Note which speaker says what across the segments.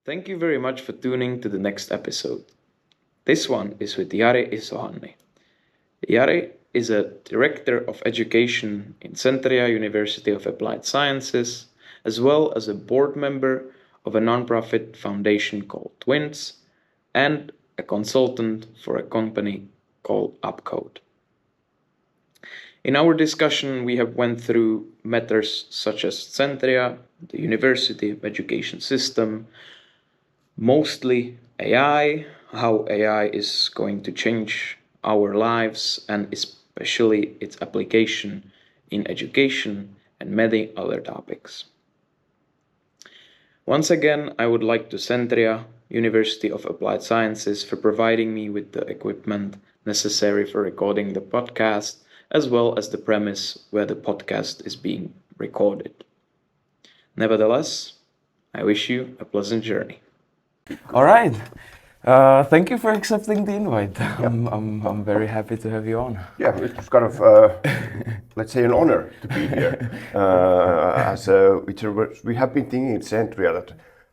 Speaker 1: Thank you very much for tuning to the next episode. This one is with Jari Isohanni. Jari is a Director of Education in Centria University of Applied Sciences, as well as a board member of a nonprofit foundation called Twins, and a consultant for a company called Upcode. In our discussion, we have went through matters such as Centria, the university education system, mostly AI, how AI is going to change our lives, and especially its application in education and many other topics. Once again, I would like to Centria University of Applied Sciences for providing me with the equipment necessary for recording the podcast, as well as the premise where the podcast is being recorded. Nevertheless, I wish you a pleasant journey.
Speaker 2: All right. Thank you for accepting the invite. I'm very happy to have you on.
Speaker 3: Yeah, it's kind of, let's say, an honor to be here. We have been thinking in Centria that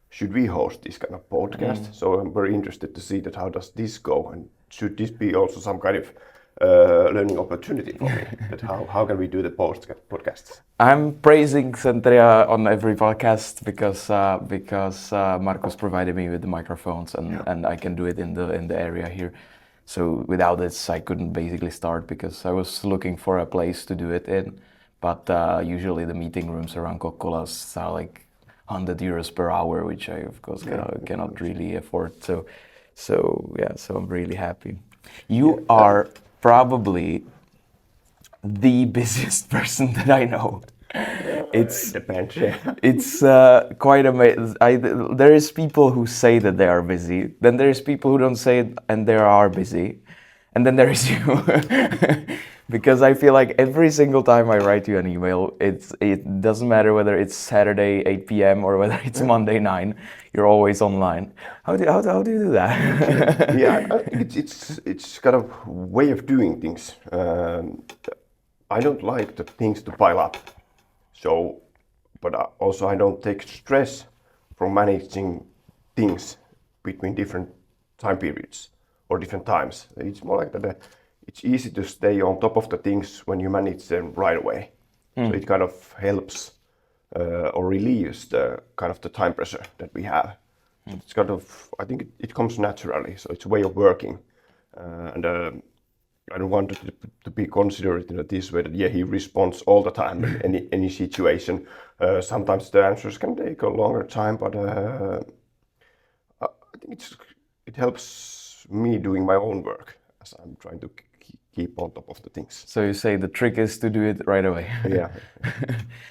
Speaker 3: should we host this kind of podcast? So I'm very interested to see that how does this go, and should this be also some kind of learning opportunity for me? That how can we do the podcasts?
Speaker 2: I'm praising Centria on every podcast because Marcus provided me with the microphones and I can do it in the area here. So without this, I couldn't basically start because I was looking for a place to do it in. But usually the meeting rooms around Kokkola are like 100 euros per hour, which I of course cannot really afford. So I'm really happy. You are probably the busiest person that I know.
Speaker 3: It depends. Yeah.
Speaker 2: It's quite amazing. There is people who say that they are busy. Then there is people who don't say it and they are busy. And then there is you. Because I feel like every single time I write you an email, it doesn't matter whether it's Saturday 8 p.m. or whether it's Monday 9, you're always online. How do you do that?
Speaker 3: Yeah, I think it's kind of way of doing things. I don't like the things to pile up. So, but also I don't take stress from managing things between different time periods or different times. It's more like that. It's easy to stay on top of the things when you manage them right away. So it kind of helps or relieves the kind of the time pressure that we have. It's kind of, I think it comes naturally. So it's a way of working, and I don't want it to be considered in this way that he responds all the time in any situation. Sometimes the answers can take a longer time, but I think it helps me doing my own work as I'm trying to keep on top of the things.
Speaker 2: So you say the trick is to do it right away.
Speaker 3: Yeah,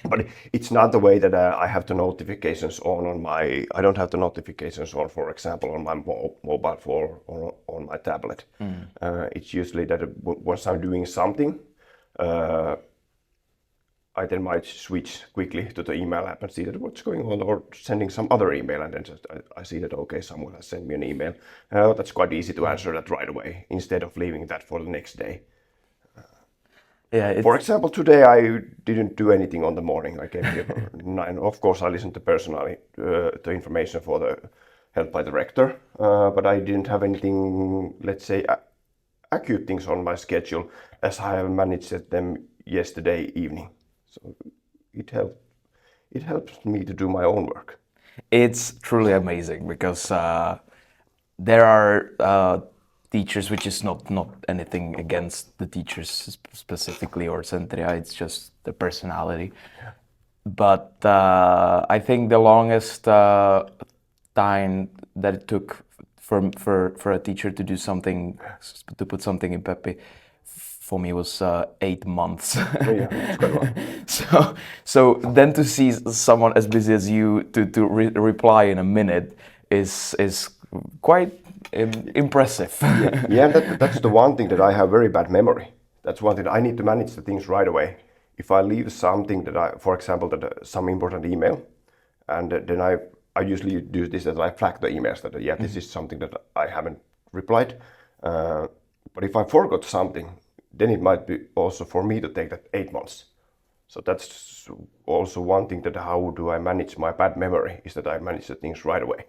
Speaker 3: but it's not the way that I have the notifications on my. I don't have the notifications on, for example, on my mobile phone or on my tablet. It's usually that once I'm doing something, I then might switch quickly to the email app and see that what's going on, or sending some other email, and then just I see that okay, someone has sent me an email. That's quite easy to answer that right away instead of leaving that for the next day. For example, today I didn't do anything on the morning. I came here at 9. Of course, I listened to personally the information for the help by the rector, but I didn't have anything, let's say, acute things on my schedule as I have managed them yesterday evening. So it helps me to do my own work.
Speaker 2: It's truly amazing because there are teachers, which is not anything against the teachers specifically or Centria, it's just the personality. But I think the longest time that it took for a teacher to do something, to put something in Pepe, for me was 8 months.
Speaker 3: Yeah, it's quite long.
Speaker 2: So then to see someone as busy as you to reply in a minute is quite impressive.
Speaker 3: Yeah, that's the one thing that I have very bad memory. That's one thing I need to manage the things right away. If I leave something that for example, some important email, and then I usually do this, that I flag the emails that this is something that I haven't replied. But if I forgot something, then it might be also for me to take that 8 months. So that's also one thing that how do I manage my bad memory is that I manage the things right away.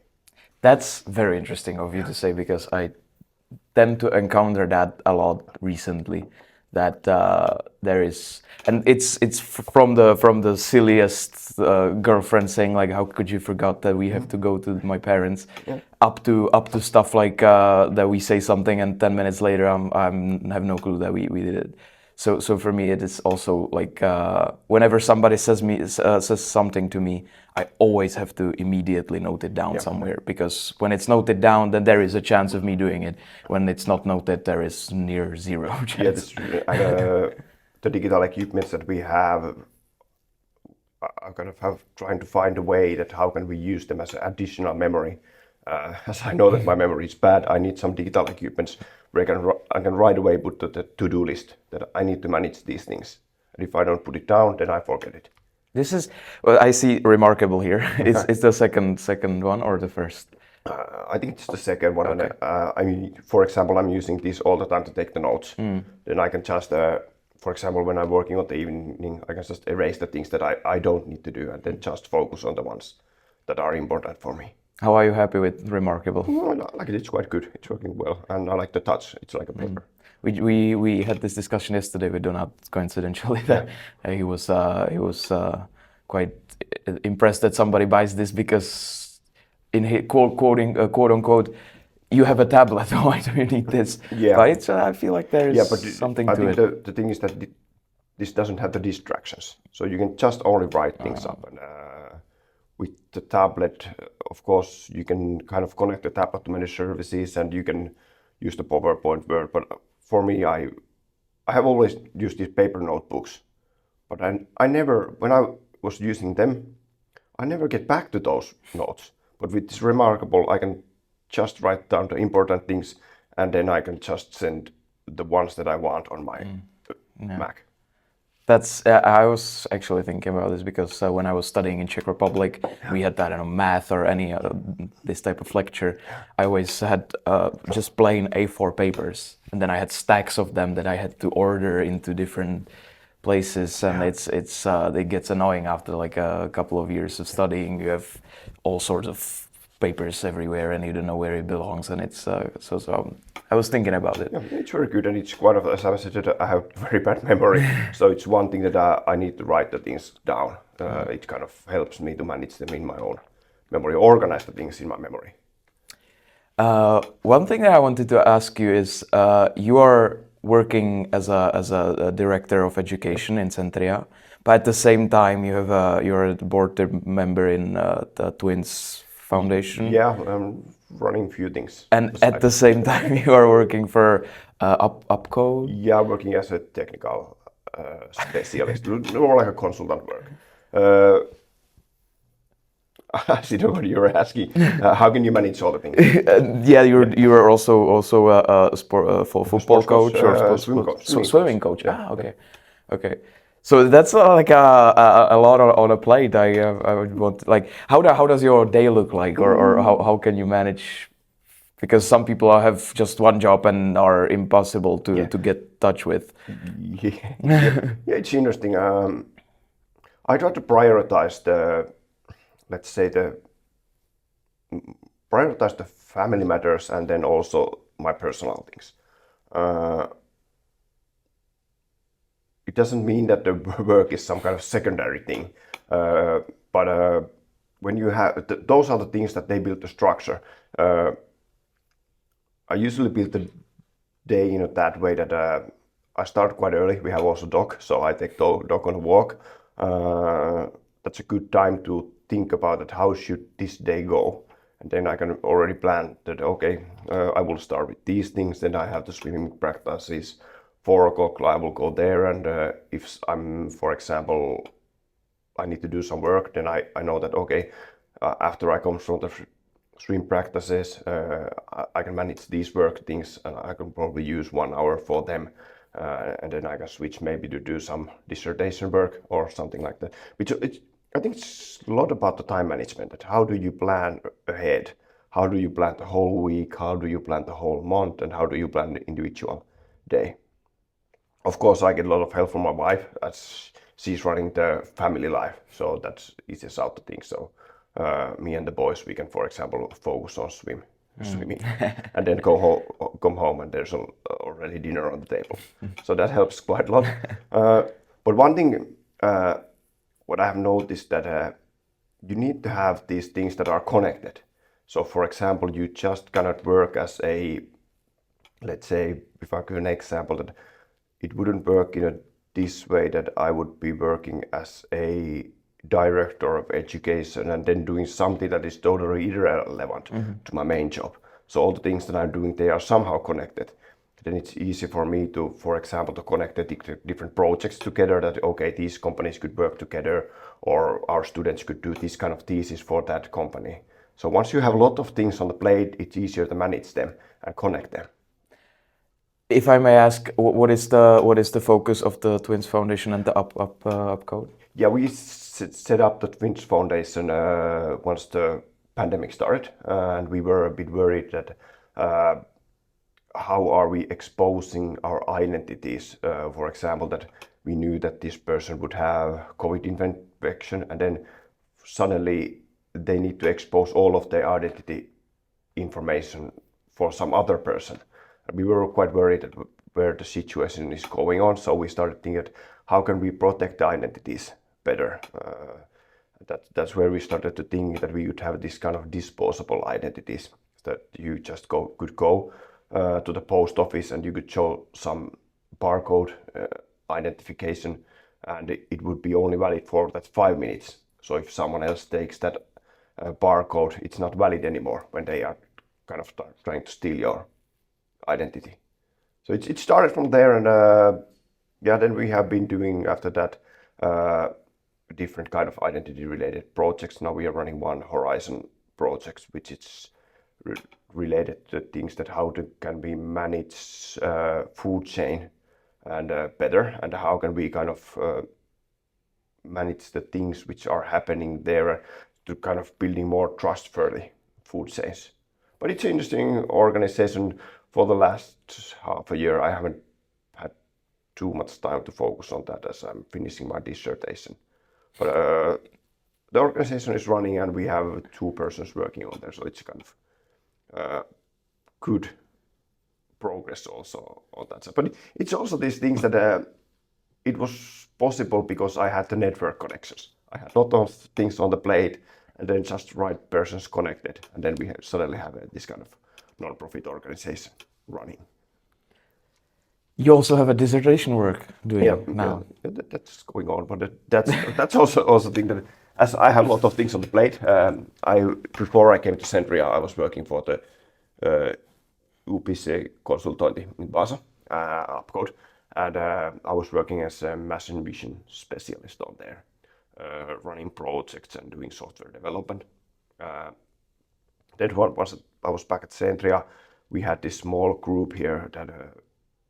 Speaker 2: That's very interesting of you to say, because I tend to encounter that a lot recently. That there is, and it's from the silliest girlfriend saying like, "How could you forgot that we have to go to my parents?"
Speaker 3: Yeah.
Speaker 2: Up to stuff like that we say something and 10 minutes later I'm have no clue that we did it. So for me, it is also like whenever somebody says something to me, I always have to immediately note it down somewhere, because when it's noted down, then there is a chance of me doing it. When it's not noted, there is near zero chance.
Speaker 3: Yeah, that's true. And the digital equipments that we have, I kind of have trying to find a way that how can we use them as additional memory. As I know that my memory is bad, I need some digital equipments where I can right away put the to-do list that I need to manage these things. And if I don't put it down, then I forget it.
Speaker 2: This is, well, I see remarkable here. It's the second one or the first?
Speaker 3: I think it's the second one.
Speaker 2: Okay.
Speaker 3: And, I mean, for example, I'm using this all the time to take the notes. Then I can just, for example, when I'm working on the evening, I can just erase the things that I don't need to do and then just focus on the ones that are important for me.
Speaker 2: How are you happy with remarkable?
Speaker 3: Well, I like it. It's quite good. It's working well, and I like the touch. It's like a paper.
Speaker 2: We had this discussion yesterday with Donat, coincidentally, that he was quite impressed that somebody buys this, because in his quote unquote, you have a tablet. Why do you need this?
Speaker 3: Yeah.
Speaker 2: But it's, I feel like there
Speaker 3: Yeah,
Speaker 2: is
Speaker 3: but
Speaker 2: something
Speaker 3: I
Speaker 2: to
Speaker 3: think
Speaker 2: it.
Speaker 3: the thing is that this doesn't have the distractions, so you can just only write things up. And with the tablet, of course, you can kind of connect the tablet to many services, and you can use the PowerPoint, Word. But for me, I have always used these paper notebooks, but I never, when I was using them, I never get back to those notes. But with this remarkable, I can just write down the important things, and then I can just send the ones that I want on my Mac.
Speaker 2: That's I was actually thinking about this, because when I was studying in Czech Republic, we had that, math or any this type of lecture. I always had just plain A4 papers, and then I had stacks of them that I had to order into different places, and it gets annoying after like a couple of years of studying. You have all sorts of papers everywhere, and you don't know where it belongs, and it's so I was thinking about it.
Speaker 3: Yeah, it's very good, and it's quite of, as I said, I have very bad memory, so it's one thing that I need to write the things down. It kind of helps me to manage them in my own memory, organize the things in my memory.
Speaker 2: One thing that I wanted to ask you is, you are working as a director of education in Centria, but at the same time you're a board member in the Twins Foundation.
Speaker 3: Yeah, I'm running a few things.
Speaker 2: And at the same time, you are working for UpCode?
Speaker 3: Yeah, working as a technical specialist, more like a consultant work. I see what you're asking. How can you manage all the things?
Speaker 2: Yeah, you are also a football coach or swimming coach.
Speaker 3: Yeah.
Speaker 2: Okay. So that's like a lot on a plate. I would want, like, how does your day look like, or how can you manage? Because some people have just one job and are impossible to get touch with.
Speaker 3: Yeah, it's interesting. I try to prioritize prioritize the family matters, and then also my personal things. It doesn't mean that the work is some kind of secondary thing, but when you have those are the things that they build the structure. I usually build the day in that way that I start quite early. We have also dog, so I take the dog on a walk. That's a good time to think about it. How should this day go? And then I can already plan that, okay, I will start with these things, then I have the swimming practices. 4 o'clock I will go there, and if I'm, for example, I need to do some work, then I know that, okay, after I come from the swim practices, I can manage these work things, and I can probably use 1 hour for them, and then I can switch maybe to do some dissertation work or something like that. Which I think it's a lot about the time management. That how do you plan ahead? How do you plan the whole week? How do you plan the whole month? And how do you plan the individual day? Of course, I get a lot of help from my wife, as she's running the family life, so that's easiest out the thing. So me and the boys, we can, for example, focus on swimming, and then come home, and there's already dinner on the table. So that helps quite a lot. But one thing, what I have noticed that you need to have these things that are connected. So, for example, you just cannot work as a, let's say, if I give an example, that it wouldn't work in this way that I would be working as a director of education and then doing something that is totally irrelevant to my main job. So all the things that I'm doing, they are somehow connected. Then it's easy for me to, for example, to connect the different projects together, that, okay, these companies could work together, or our students could do this kind of thesis for that company. So once you have a lot of things on the plate, it's easier to manage them and connect them.
Speaker 2: If I may ask, what is the focus of the Twins Foundation and the Upcode?
Speaker 3: Yeah, we set up the Twins Foundation once the pandemic started, and we were a bit worried that how are we exposing our identities? For example, that we knew that this person would have COVID infection, and then suddenly they need to expose all of their identity information for some other person. We were quite worried that where the situation is going on, so we started thinking, how can we protect the identities better? That's where we started to think that we would have this kind of disposable identities, that you just could go to the post office and you could show some barcode identification, and it would be only valid for that 5 minutes. So if someone else takes that barcode, it's not valid anymore when they are kind of trying to steal your identity. So it started from there, and then we have been doing after that different kind of identity related projects. Now we are running one Horizon project, which is related to things that how can we manage food chain and better, and how can we kind of manage the things which are happening there to kind of building more trustworthy food chains. But it's an interesting organization. For the last half a year, I haven't had too much time to focus on that as I'm finishing my dissertation. But the organization is running, and we have 2 persons working on there, so it's kind of good progress also on that side. But it's also these things that it was possible because I had the network connections. I had a lot of things on the plate, and then just right persons connected, and then we suddenly have this kind of non-profit organization running.
Speaker 2: You also have a dissertation work doing now.
Speaker 3: Yeah, that's going on, but that's also a thing that, as I have a lot of things on the plate. Before I came to Centria, I was working for the UPC consultancy in Vaasa, Upcode, and I was working as a machine vision specialist on there, running projects and doing software development. Then once I was back at Centria, we had this small group here that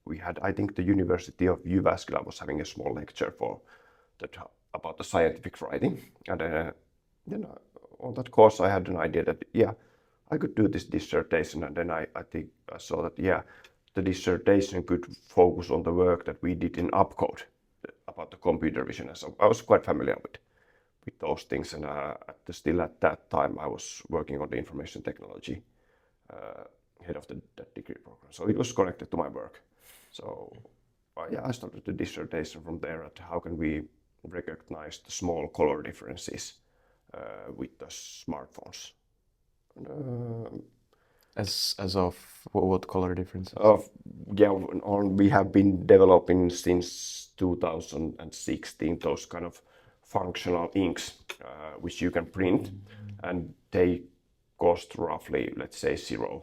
Speaker 3: we had, I think the University of UAS was having a small lecture for that about the scientific writing, and then on that course I had an idea that I could do this dissertation, and then I think I saw that the dissertation could focus on the work that we did in Upcode about the computer vision, and so I was quite familiar with those things, and still at that time I was working on the information technology head of that degree program, so it was connected to my work. So I started the dissertation from there at how can we recognize the small color differences with the smartphones. And,
Speaker 2: as of what color differences?
Speaker 3: We have been developing since 2016 those kind of functional inks which you can print, and they cost roughly, let's say, €0.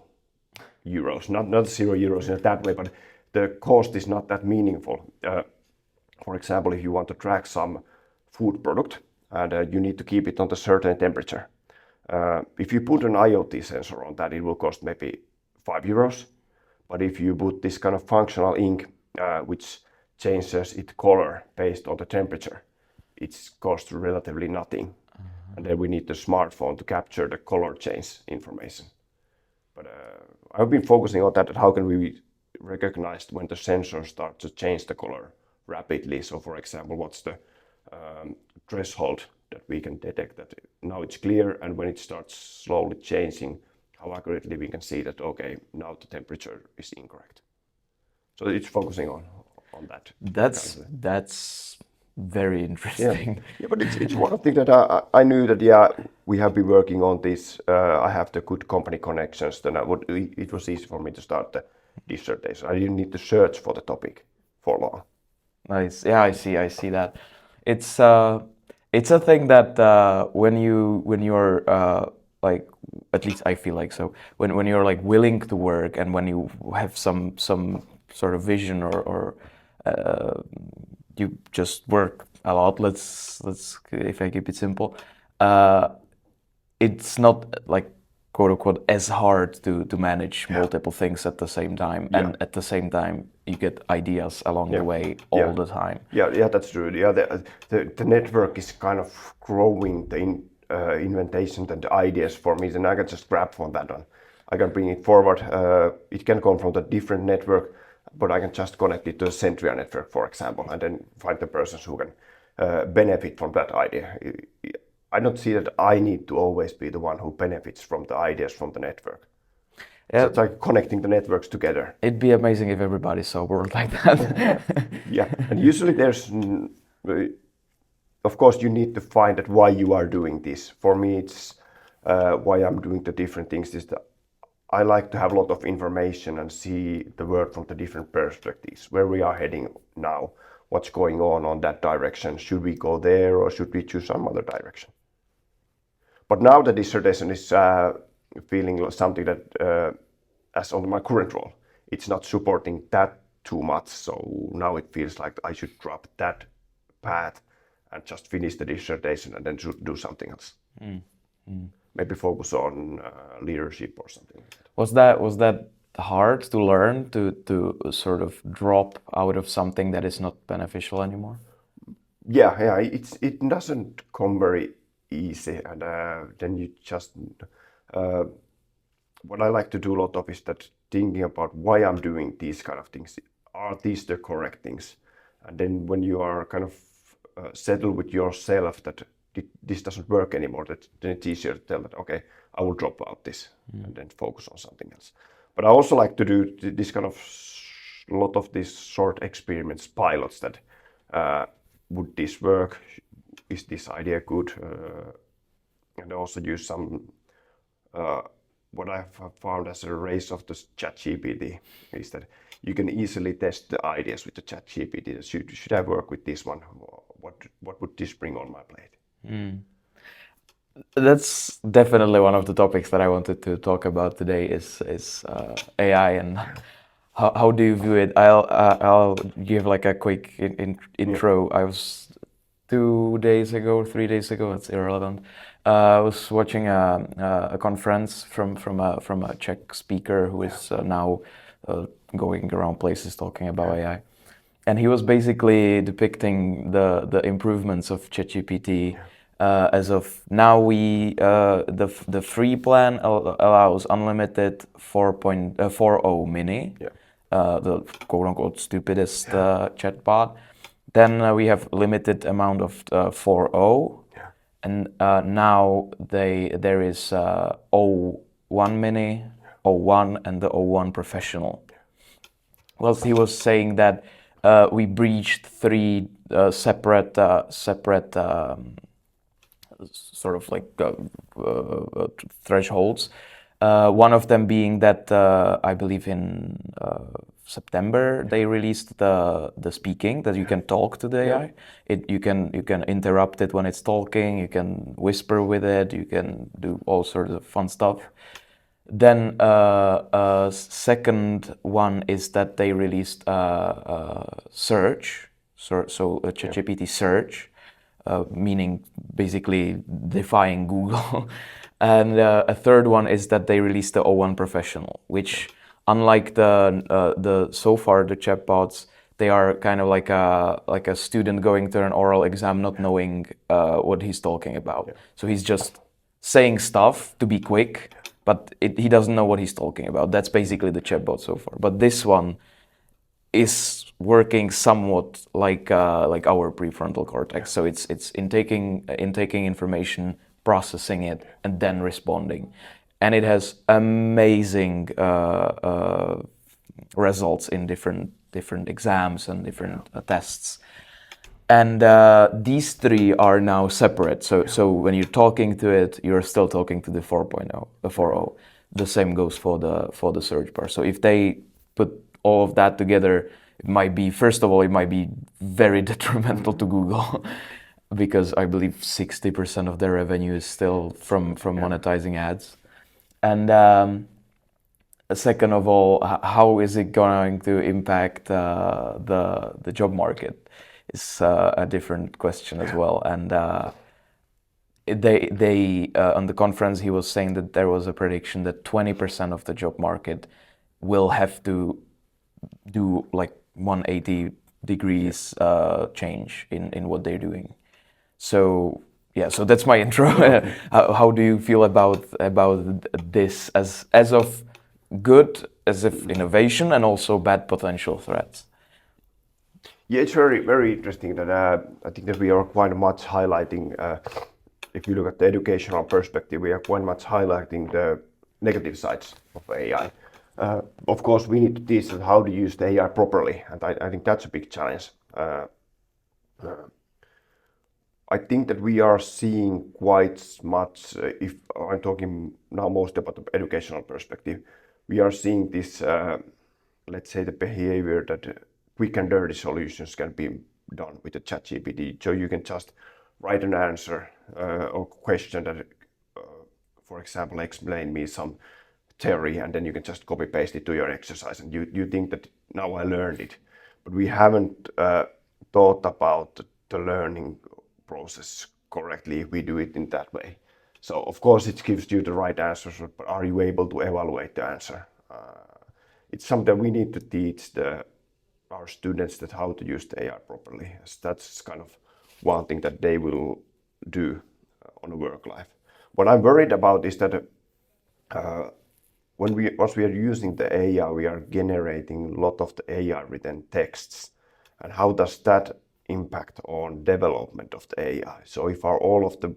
Speaker 3: Not €0 in that way, but the cost is not that meaningful. For example, if you want to track some food product and you need to keep it on a certain temperature, if you put an IoT sensor on that, it will cost maybe €5. But if you put this kind of functional ink which changes its color based on the temperature, it costs relatively nothing. And then we need the smartphone to capture the color change information. But I've been focusing on that, how can we recognize when the sensor starts to change the color rapidly. So for example, what's the threshold that we can detect that now it's clear, and when it starts slowly changing, how accurately we can see that, okay, now the temperature is incorrect. So it's focusing on that.
Speaker 2: That's very interesting.
Speaker 3: Yeah, but it's one of the things that I knew that we have been working on this. I have the good company connections. Then it was easy for me to start the dissertation. I didn't need to search for the topic for long.
Speaker 2: Nice. Yeah, I see that. It's a thing that when you're like, at least I feel like so, when you're like willing to work and when you have some sort of vision or you just work a lot. Let's if I keep it simple, it's not like quote unquote as hard to manage multiple things at the same time, and at the same time you get ideas along the way all the time.
Speaker 3: Yeah, that's true. Yeah, the network is kind of growing the inventions and the ideas for me, and I can just grab from that one. I can bring it forward. It can come from the different network, but I can just connect it to a Centria network, for example, and then find the persons who can benefit from that idea. I don't see that I need to always be the one who benefits from the ideas from the network. Yeah. So it's like connecting the networks together.
Speaker 2: It'd be amazing if everybody saw a world like that.
Speaker 3: Yeah, and usually there's, of course, you need to find out why you are doing this. For me, it's why I'm doing the different things is that I like to have a lot of information and see the world from the different perspectives, where we are heading now, what's going on that direction. Should we go there or should we choose some other direction? But now the dissertation is feeling something that, as on my current role, it's not supporting that too much. So now it feels like I should drop that path and just finish the dissertation and then do something else. Maybe focus on leadership or something like that.
Speaker 2: Was that hard to learn to sort of drop out of something that is not beneficial anymore?
Speaker 3: Yeah, it doesn't come very easy, and then you just what I like to do a lot of is that thinking about why I'm doing these kind of things. Are these the correct things? And then when you are kind of settled with yourself that this doesn't work anymore, then it's easier to tell that, okay, I will drop out this and then focus on something else. But I also like to do this kind of lot of these short experiments, pilots that would this work? Is this idea good? And also use some what I have found as a race of the ChatGPT is that you can easily test the ideas with the ChatGPT. Should I work with this one? What would this bring on my plate?
Speaker 2: That's definitely one of the topics that I wanted to talk about today is AI and how do you view it? I'll give like a quick intro. I was 3 days ago, it's irrelevant. I was watching a conference from a Czech speaker who is now going around places talking about AI, and he was basically depicting the improvements of ChatGPT. As of now, the free plan allows unlimited 4.40 mini, the quote-unquote stupidest chatbot. Then we have limited amount of 4.0, and now there is 0.1 mini, 0.1, and the 0.1 professional. Well, he was saying that we breached 3 separate sort of like thresholds. One of them being that I believe in September they released the speaking, that you can talk to the AI. You can interrupt it when it's talking. You can whisper with it. You can do all sorts of fun stuff. Then second one is that they released search, so a ChatGPT search. Meaning basically defying Google. And a third one is that they released the 0.1 professional, which unlike the so far the chatbots, they are kind of like a student going to an oral exam not knowing what he's talking about. So he's just saying stuff to be quick, but he doesn't know what he's talking about. That's basically the chatbot so far. But this one, is working somewhat like our prefrontal cortex. So it's intaking information, processing it, and then responding, and it has amazing results in different exams and different tests. And these three are now separate. So when you're talking to it, you're still talking to the 4.0, the 4.0. The same goes for the search bar. So if they put all of that together, it might be, first of all, it might be very detrimental to Google because I believe 60% of their revenue is still from monetizing ads. And second of all, how is it going to impact the job market? Is a different question as well. And they on the conference, he was saying that there was a prediction that 20% of the job market will have to do like 180 degrees change in what they're doing. So yeah, so that's my intro. How do you feel about this as of good, as of innovation, and also bad potential threats?
Speaker 3: Yeah, it's very, very interesting that I think that we are quite much highlighting, if you look at the educational perspective, we are quite much highlighting the negative sides of AI. Of course, we need to teach them how to use the AI properly, and I think that's a big challenge. I think that we are seeing quite much, if I'm talking now most about the educational perspective, we are seeing this, let's say, the behavior that quick and dirty solutions can be done with the ChatGPT. So you can just write an answer or question that, for example, explain me some theory, and then you can just copy paste it to your exercise, and you think that now I learned it. But we haven't thought about the learning process correctly if we do it in that way. So of course it gives you the right answers, but are you able to evaluate the answer? It's something we need to teach our students that how to use the AI properly. That's kind of one thing that they will do on a work life. What I'm worried about is that once we are using the AI, we are generating a lot of the AI written texts, and how does that impact on development of the AI? So if all of the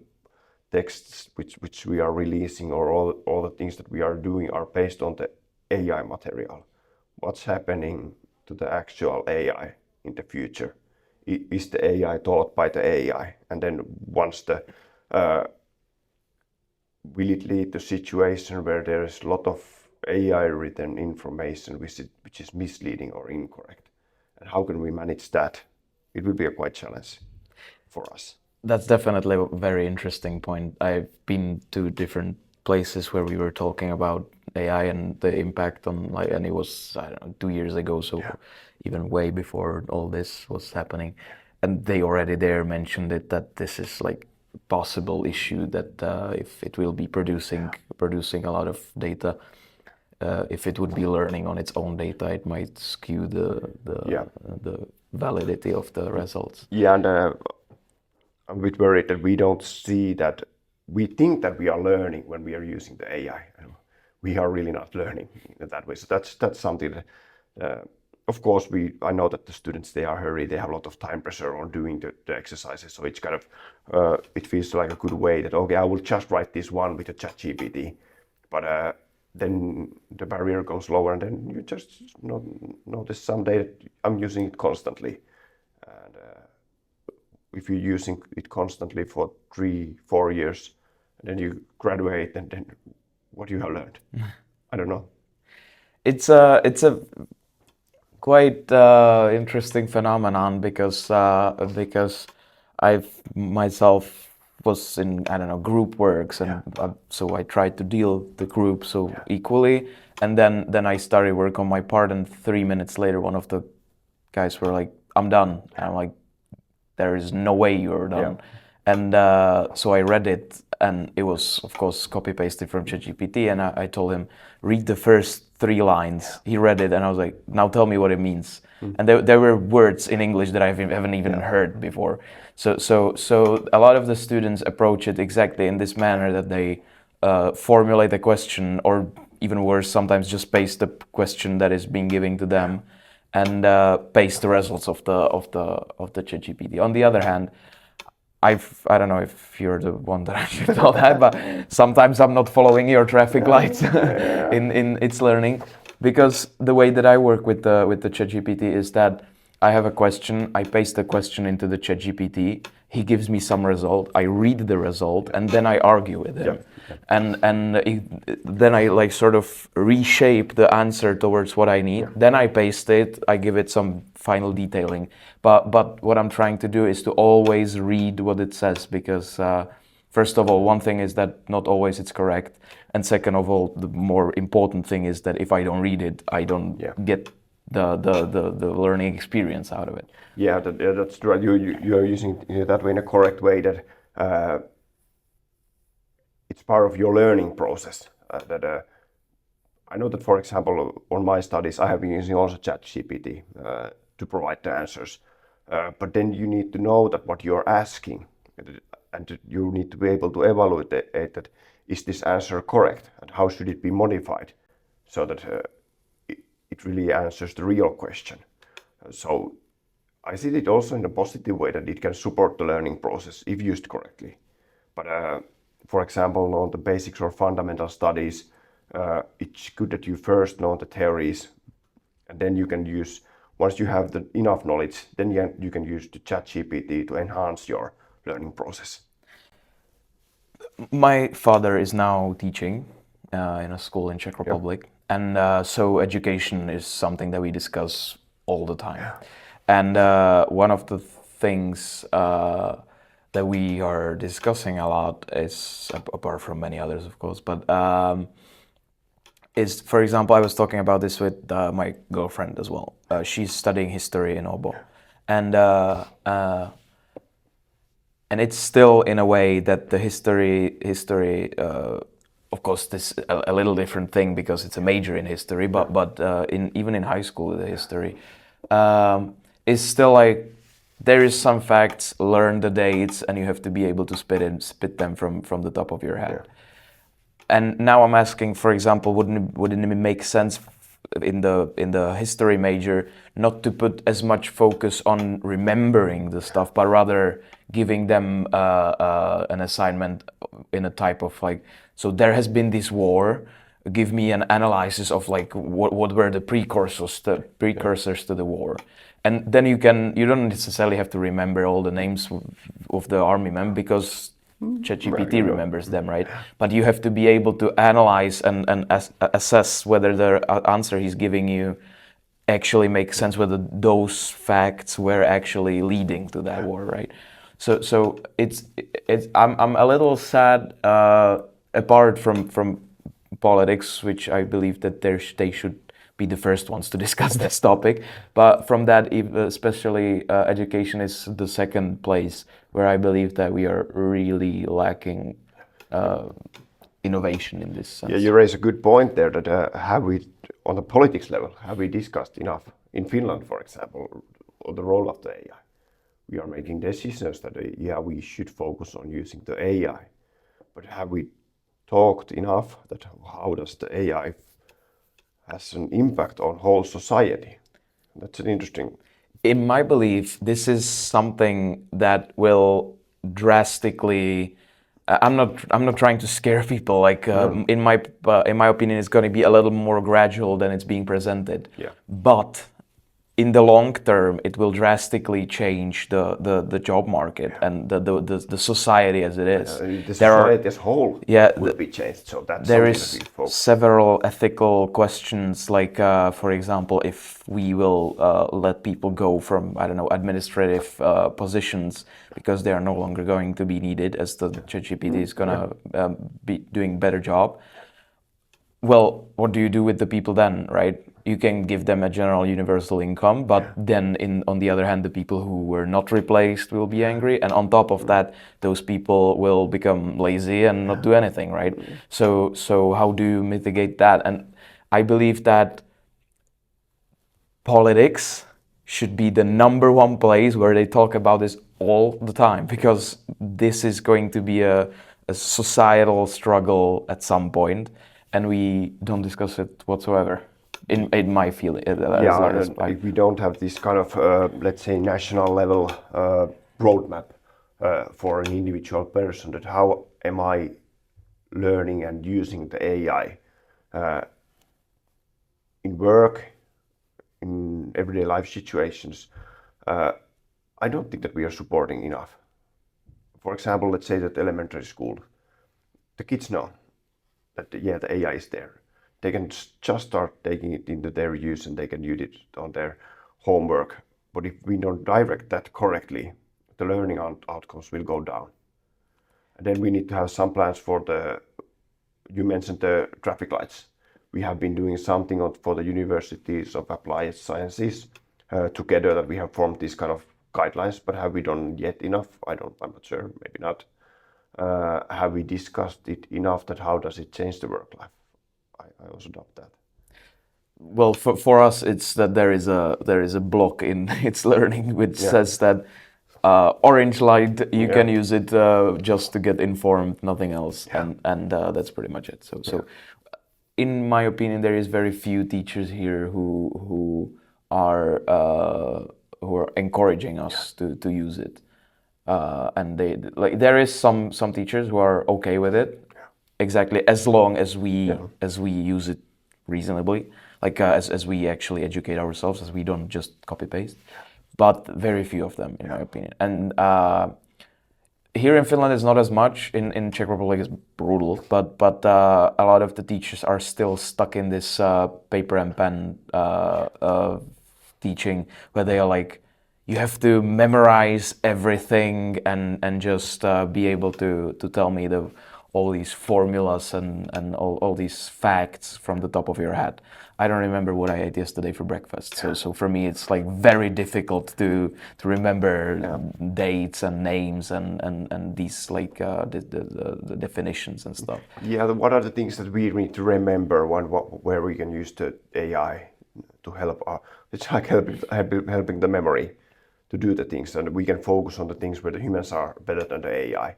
Speaker 3: texts which we are releasing, or all the things that we are doing are based on the AI material, what's happening to the actual AI in the future? Is the AI taught by the AI? And then once will it lead to a situation where there is a lot of AI written information which is misleading or incorrect? And how can we manage that? It will be a quite challenge for us.
Speaker 2: That's definitely a very interesting point. I've been to different places where we were talking about AI and the impact on, and it was, I don't know, 2 years ago, so even way before all this was happening. And they already there mentioned it, that this is like a possible issue, that if it will be producing a lot of data, if it would be learning on its own data, it might skew the validity of the results.
Speaker 3: Yeah, and I'm a bit worried that we don't see that. We think that we are learning when we are using the AI, and we are really not learning in that way. So that's something that, of course, I know that the students, they are hurried, they have a lot of time pressure on doing the exercises. So it's kind of it feels like a good way that, okay, I will just write this one with the ChatGPT, but then the barrier goes lower, and then you just notice someday that I'm using it constantly. And if you're using it constantly for 3-4 years, and then you graduate, and then what you have learned? I don't know.
Speaker 2: It's a quite interesting phenomenon because I've myself was in, I don't know, group works, and so I tried to deal the group so equally, and then I started work on my part, and 3 minutes later one of the guys were like, "I'm done," and I'm like, "There is no way you're done." And so I read it, and it was, of course, copy-pasted from ChatGPT, and I told him, read the first 3 lines. He read it, and I was like, now tell me what it means. And there were words in English that I haven't even heard before. So a lot of the students approach it exactly in this manner, that they formulate a question, or even worse, sometimes just paste the question that is being given to them, and paste the results of the ChatGPT. On the other hand, I don't know if you're the one that I should tell that, but sometimes I'm not following your traffic lights in its learning, because the way that I work with the ChatGPT is that I have a question, I paste the question into the ChatGPT, he gives me some result, I read the result, and then I argue with him. And then I like sort of reshape the answer towards what I need. Then I paste it, I give it some final detailing. But what I'm trying to do is to always read what it says, because first of all, one thing is that not always it's correct, and second of all, the more important thing is that if I don't read it, I don't get the learning experience out of it.
Speaker 3: Yeah, that's right. You are using it that way in a correct way, that it's part of your learning process. I know that, for example, on my studies, I have been using also ChatGPT to provide the answers. But then you need to know that what you're asking, and you need to be able to evaluate that is this answer correct, and how should it be modified so that it really answers the real question. So I see it also in a positive way, that it can support the learning process if used correctly. But for example, on the basics or fundamental studies, it's good that you first know the theories, and then you can use, once you have enough knowledge, then you can use the ChatGPT to enhance your learning process.
Speaker 2: My father is now teaching in a school in Czech Republic, and so education is something that we discuss all the time. And one of the things that we are discussing a lot is, apart from many others, of course, but is, for example, I was talking about this with my girlfriend as well. She's studying history in Åbo, and it's still in a way that the history, of course, this a little different thing because it's a major in history, but even in high school, the history is still like, there is some facts, learn the dates, and you have to be able to spit them from the top of your head. And now I'm asking, for example, wouldn't it make sense in the history major not to put as much focus on remembering the stuff, but rather giving them an assignment in a type of like, so there has been this war, give me an analysis of like what were the precursors to the war. And then you don't necessarily have to remember all the names of the army men, because ChatGPT remembers them, right? But you have to be able to analyze and assess whether the answer he's giving you actually makes sense, whether those facts were actually leading to that war, right? So I'm a little sad, apart from politics, which I believe that they should be the first ones to discuss this topic. But from that, especially education is the second place where I believe that we are really lacking innovation in this sense.
Speaker 3: Yeah, you raise a good point there, that have we, on the politics level, have we discussed enough in Finland, for example, on the role of the AI? We are making decisions that, we should focus on using the AI. But have we talked enough that how does the AI has an impact on whole society? That's an interesting.
Speaker 2: In my belief, this is something that will drastically. I'm not trying to scare people. Like in my opinion, it's going to be a little more gradual than it's being presented.
Speaker 3: Yeah.
Speaker 2: But in the long term, it will drastically change the job market and the society as it is.
Speaker 3: The society as a whole will be changed. So that's
Speaker 2: there is several ethical questions, like for example, if we will let people go from, I don't know, administrative positions because they are no longer going to be needed, as the ChatGPT is gonna be doing better job. Well, what do you do with the people then, right? You can give them a general universal income, but then on the other hand, the people who were not replaced will be angry. And on top of that, those people will become lazy and not do anything, right? So how do you mitigate that? And I believe that politics should be the number one place where they talk about this all the time, because this is going to be a societal struggle at some point, and we don't discuss it whatsoever. in my feeling.
Speaker 3: If we don't have this kind of, let's say, national level roadmap for an individual person, that how am I learning and using the AI in work, in everyday life situations, I don't think that we are supporting enough. For example, let's say that elementary school, the kids know that the AI is there. They can just start taking it into their use and they can use it on their homework. But if we don't direct that correctly, the learning outcomes will go down. And then we need to have some plans for you mentioned the traffic lights. We have been doing something for the universities of applied sciences together, that we have formed these kind of guidelines, but have we done yet enough? I'm not sure, maybe not. Have we discussed it enough, that how does it change the work life? I also doubt that.
Speaker 2: Well, for us, it's that there is a block in its learning which says that orange light, you can use it just to get informed, nothing else, and that's pretty much it. So in my opinion, there is very few teachers here who are encouraging us to use it, and they like there is some teachers who are okay with it, exactly, as long as we use it reasonably, like as we actually educate ourselves, as we don't just copy paste, but very few of them, in my opinion. And here in Finland it's not as much. In Czech Republic it's brutal, but a lot of the teachers are still stuck in this paper and pen teaching, where they are like, you have to memorize everything and just be able to tell me all these formulas and all these facts from the top of your head. I don't remember what I ate yesterday for breakfast. So for me, it's like very difficult to remember dates and names and these like the definitions and stuff.
Speaker 3: Yeah, what are the things that we need to remember where we can use the AI to help it's like helping the memory to do the things, and we can focus on the things where the humans are better than the AI.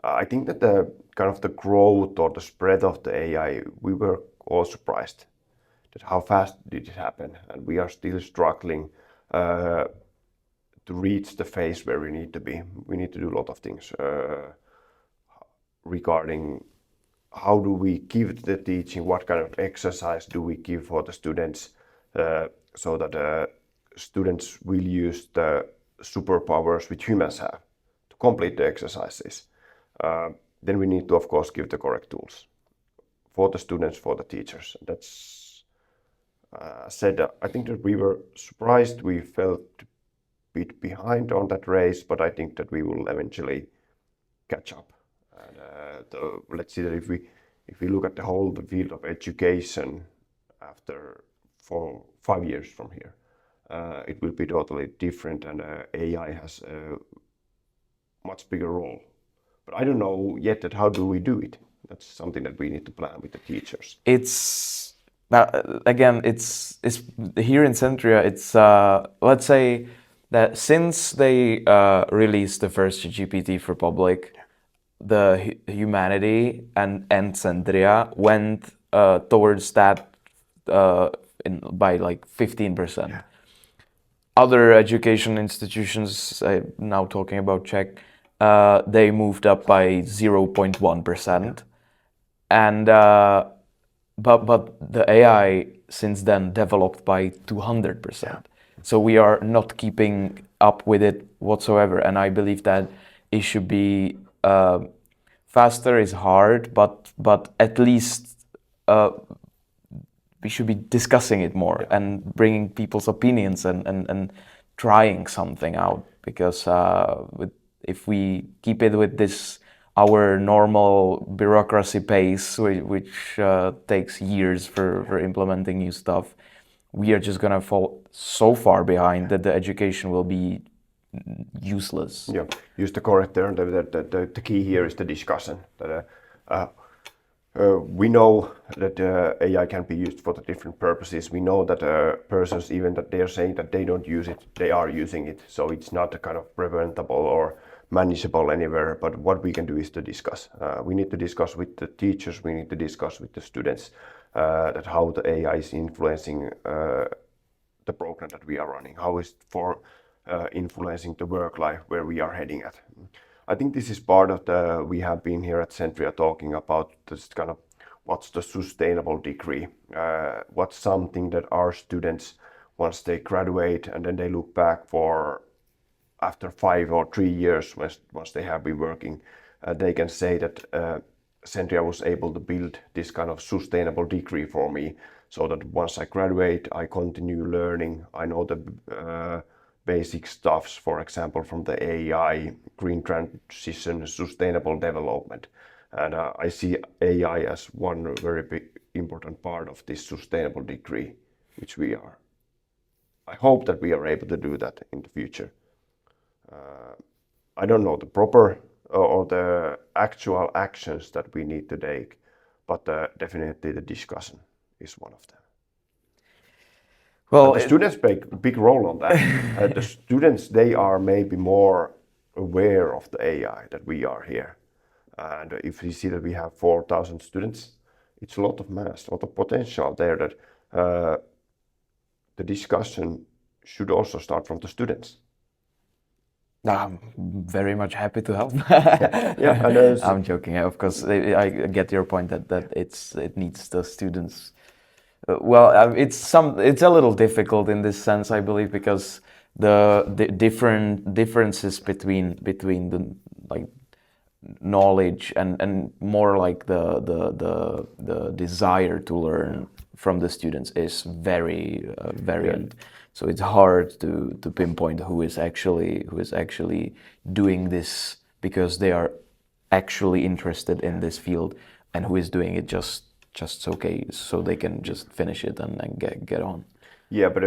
Speaker 3: I think that the kind of the growth or the spread of the AI, we were all surprised that how fast did it happen, and we are still struggling to reach the phase where we need to be. We need to do a lot of things regarding how do we give the teaching, what kind of exercise do we give for the students, so that students will use the superpowers which humans have to complete the exercises. Then we need to, of course, give the correct tools for the students, for the teachers. That's said. I think that we were surprised. We felt a bit behind on that race, but I think that we will eventually catch up. And let's see that if we look at the field of education after 5 years from here, it will be totally different, and AI has a much bigger role. But I don't know yet that how do we do it. That's something that we need to plan with the teachers.
Speaker 2: It's again, it's here in Centria. It's let's say that since they released the first GPT for public, the humanity and Centria went towards that by like 15%. Yeah. Other education institutions, now talking about Czech, they moved up by 0.1%, and but the AI since then developed by 200%. Yeah. So we are not keeping up with it whatsoever, and I believe that it should be faster is hard, but at least we should be discussing it more and bringing people's opinions and trying something out, because if we keep it with this our normal bureaucracy pace, which takes years for implementing new stuff, we are just gonna fall so far behind that the education will be useless.
Speaker 3: Yeah, use the correct term. The key here is the discussion. That we know that AI can be used for the different purposes. We know that persons, even that they are saying that they don't use it, they are using it. So it's not a kind of preventable or manageable anywhere. But what we can do is to discuss. We need to discuss with the teachers. We need to discuss with the students. that how the AI is influencing the program that we are running, how is it for influencing the work life where we are heading at. I think this is part of we have been here at Centria talking about this kind of what's the sustainable degree, what's something that our students, once they graduate and then they look back for after 5 or 3 years, once they have been working, they can say that Centria was able to build this kind of sustainable degree for me, so that once I graduate, I continue learning. I know the basic stuffs, for example, from the AI, green transition, sustainable development. And I see AI as one very big, important part of this sustainable degree, which we are. I hope that we are able to do that in the future. I don't know the proper or the actual actions that we need to take, but definitely the discussion is one of them. Well, the students play a big role on that. The students, they are maybe more aware of the AI that we are here. And if you see that we have 4,000 students, it's a lot of mass, a lot of potential there that the discussion should also start from the students.
Speaker 2: I'm very much happy to help.
Speaker 3: Yeah, I know.
Speaker 2: I'm joking. Of course, I get your point that it needs the students. It's a little difficult in this sense, I believe, because the differences between the like knowledge and more like the desire to learn from the students is very variant. Yeah. So it's hard to pinpoint who is actually doing this because they are actually interested in this field, and who is doing it just okay, so they can just finish it and get on.
Speaker 3: Yeah, but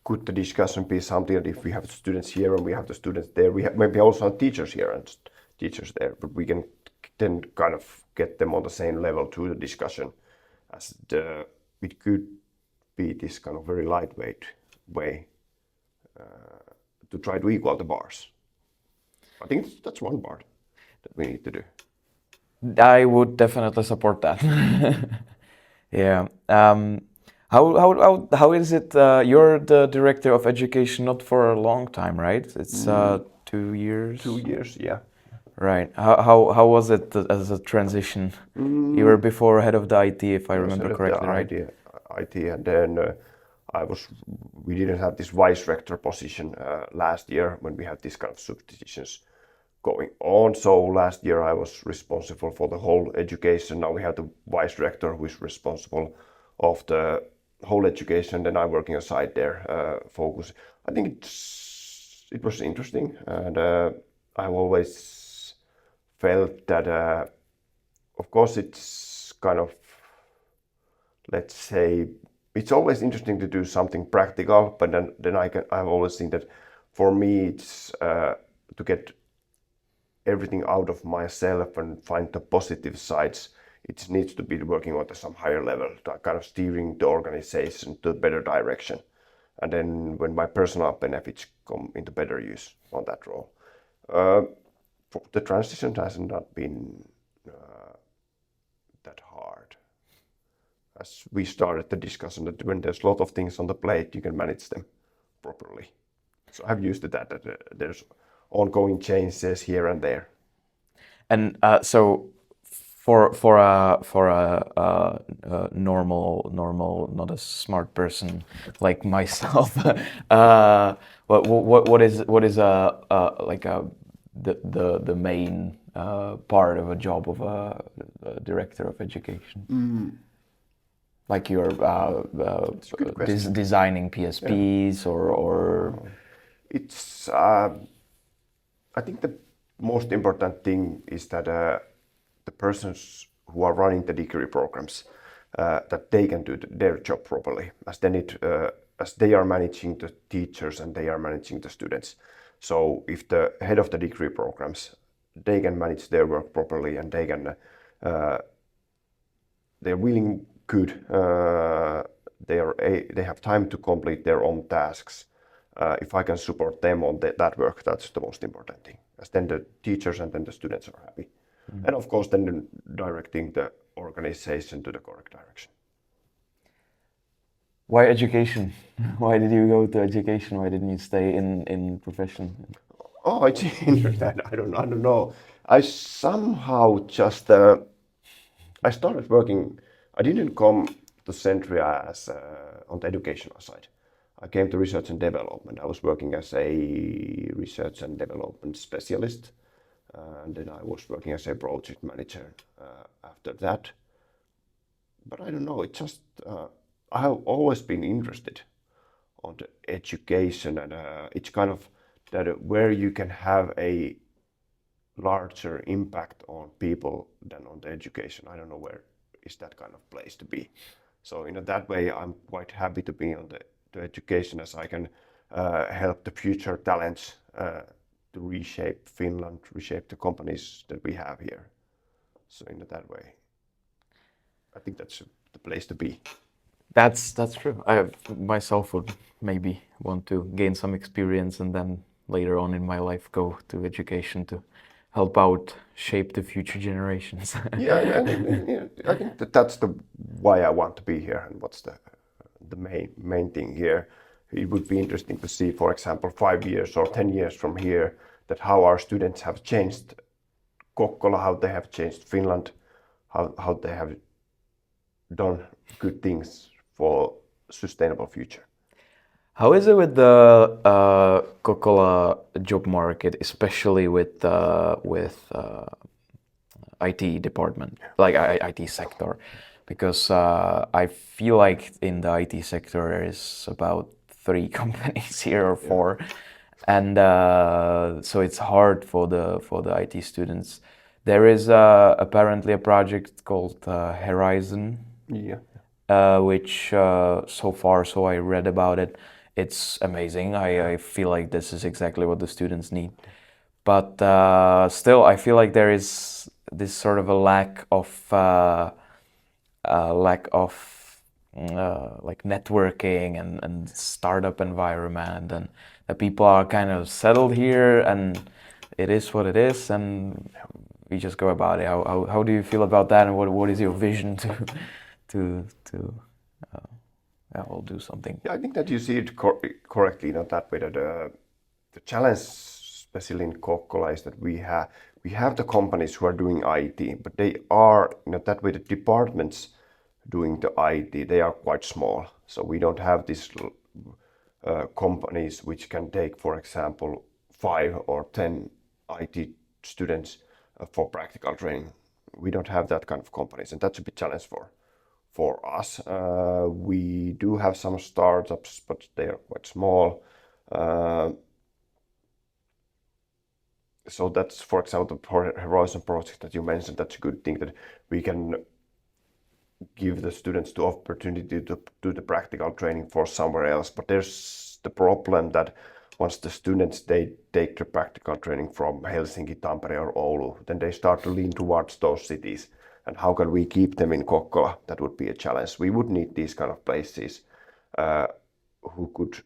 Speaker 3: could the discussion be something that if we have students here and we have the students there, we have maybe also teachers here and teachers there, but we can then kind of get them on the same level to the discussion, as it could be this kind of very lightweight way to try to equal the bars. I think that's one part that we need to do.
Speaker 2: I would definitely support that. Yeah. How is it? You're the director of education not for a long time, right? It's 2 years.
Speaker 3: 2 years, yeah.
Speaker 2: Right. How was it as a transition? You were before head of the IT, if I remember correctly, right?
Speaker 3: IT, and then we didn't have this vice rector position last year when we had these kind of substitutions going on. So last year I was responsible for the whole education. Now we have the vice rector who is responsible of the whole education. Then I'm working aside there, focus. I think it was interesting, and I've always felt that, of course, it's kind of, let's say, it's always interesting to do something practical, but then I've always seen that for me it's to get everything out of myself and find the positive sides. It needs to be working on some higher level, kind of steering the organization to a better direction. And then when my personal benefits come into better use on that role. The transition has not been that hard. As we started the discussion, that when there's a lot of things on the plate, you can manage them properly. So I've used that there's ongoing changes here and there.
Speaker 2: And so for a normal, not a smart person like myself, what is like the main part of a job of a director of education? Like you're designing PSPs, or
Speaker 3: it's I think the most important thing is that the persons who are running the degree programs, that they can do their job properly, as they are managing the teachers and they are managing the students. So if the head of the degree programs, they can manage their work properly, and they're willing good, they have time to complete their own tasks. If I can support them on that work, that's the most important thing. As then the teachers and then the students are happy. And of course then directing the organization to the correct direction.
Speaker 2: Why education? Why did you go to education? Why didn't you stay in profession?
Speaker 3: Oh, I changed that. I don't know. I somehow just I started working. I didn't come to Centria as on the educational side. I came to research and development. I was working as a research and development specialist, and then I was working as a project manager after that. But I don't know. It just I have always been interested on the education, and it's kind of that where you can have a larger impact on people than on the education. I don't know where is that kind of place to be. So in that way, I'm quite happy to be on the education, as I can help the future talents to reshape Finland, reshape the companies that we have here. So in that way, I think that's the place to be.
Speaker 2: That's true. I myself would maybe want to gain some experience and then later on in my life go to education to help out shape the future generations.
Speaker 3: I think that that's the why I want to be here, and what's the main thing here. It would be interesting to see, for example, 5 years or 10 years from here, that how our students have changed Kokkola, how they have changed Finland, how they have done good things for sustainable future.
Speaker 2: How is it with the Kokkola job market, especially with IT department, like IT sector? Because I feel like in the IT sector there is about 3 companies here or 4, and so it's hard for the IT students. There is apparently a project called Horizon, which so far, so I read about it. It's amazing. I feel like this is exactly what the students need. But still, I feel like there is this sort of a lack of like networking and startup environment, and the people are kind of settled here, and it is what it is, and we just go about it. How do you feel about that, and what is your vision to we'll do something?
Speaker 3: Yeah, I think that you see it correctly, not that way. That the challenge, especially in Kokkola, is that we have the companies who are doing IT, but they are that way. The departments doing the IT, they are quite small, so we don't have these companies which can take, for example, 5 or 10 IT students for practical training. We don't have that kind of companies, and that's a big challenge for us. We do have some startups, but they are quite small. So that's, for example, the Horizon project that you mentioned. That's a good thing, that we can give the students the opportunity to do the practical training for somewhere else. But there's the problem that once the students, they take the practical training from Helsinki, Tampere or Oulu, then they start to lean towards those cities. And how can we keep them in Kokkola? That would be a challenge. We would need these kind of places who could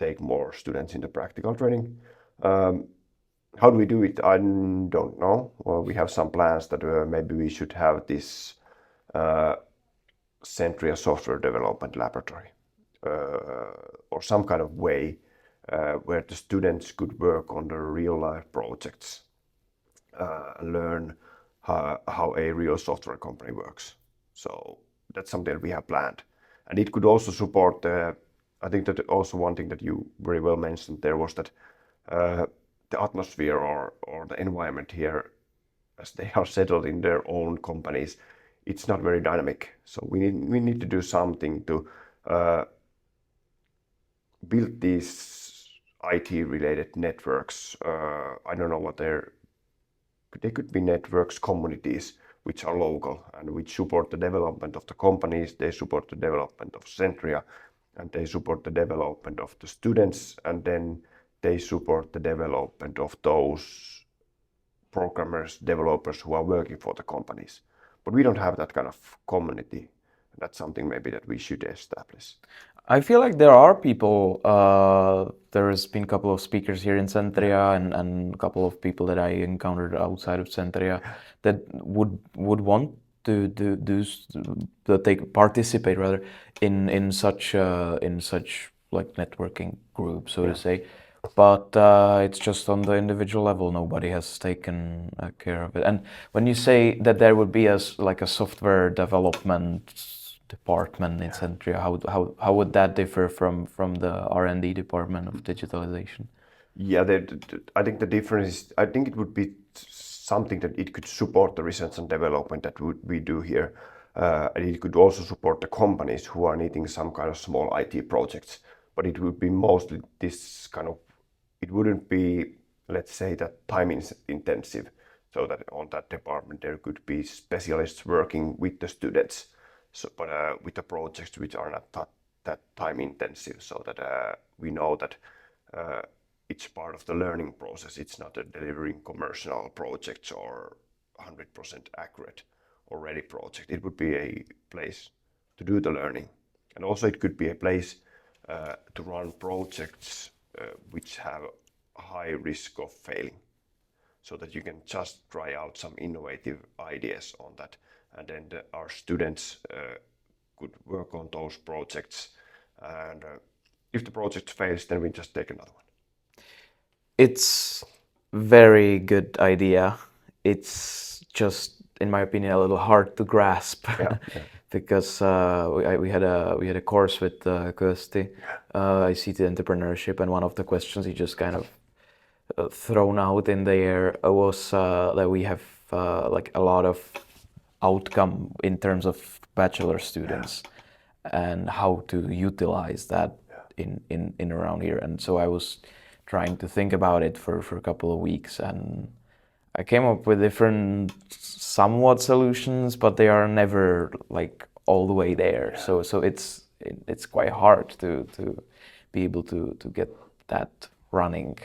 Speaker 3: take more students into practical training. How do we do it? I don't know. Well, we have some plans that maybe we should have this Centria software development laboratory or some kind of way where the students could work on the real life projects, learn how a real software company works. So that's something that we have planned. And it could also support, I think that also one thing that you very well mentioned there was that the atmosphere or the environment here, as they are settled in their own companies, it's not very dynamic. So we need to do something to build these IT-related networks. I don't know what they could be networks, communities which are local and which support the development of the companies, they support the development of Centria, and they support the development of the students, and then they support the development of those programmers, developers who are working for the companies. But we don't have that kind of community. That's something maybe that we should establish.
Speaker 2: I feel like there are people, there has been a couple of speakers here in Centria and a couple of people that I encountered outside of Centria that would want to take participate rather in such like networking group, so to say. But it's just on the individual level. Nobody has taken care of it. And when you say that there would be like a software development department in Centria, how would that differ from the R&D department of digitalization?
Speaker 3: Yeah, I think the difference is, I think it would be something that it could support the research and development that we do here. And it could also support the companies who are needing some kind of small IT projects. But it would be mostly this kind of, it wouldn't be, let's say, that time intensive. So that on that department there could be specialists working with the students, so, but with the projects which are not that time intensive, so that we know that it's part of the learning process. It's not a delivering commercial projects or 100% accurate or ready project. It would be a place to do the learning. And also it could be a place to run projects which have a high risk of failing, so that you can just try out some innovative ideas on that. And then our students could work on those projects. And if the project fails, then we just take another one.
Speaker 2: It's very good idea. It's just, in my opinion, a little hard to grasp.
Speaker 3: Yeah.
Speaker 2: Because we had a course with Kirsti, ICT entrepreneurship, and one of the questions he just kind of thrown out in the air was that we have like a lot of outcome in terms of bachelor students and how to utilize that in around here. And so I was trying to think about it for a couple of weeks, and I came up with different somewhat solutions, but they are never like all the way there. So it's quite hard to be able to get that running.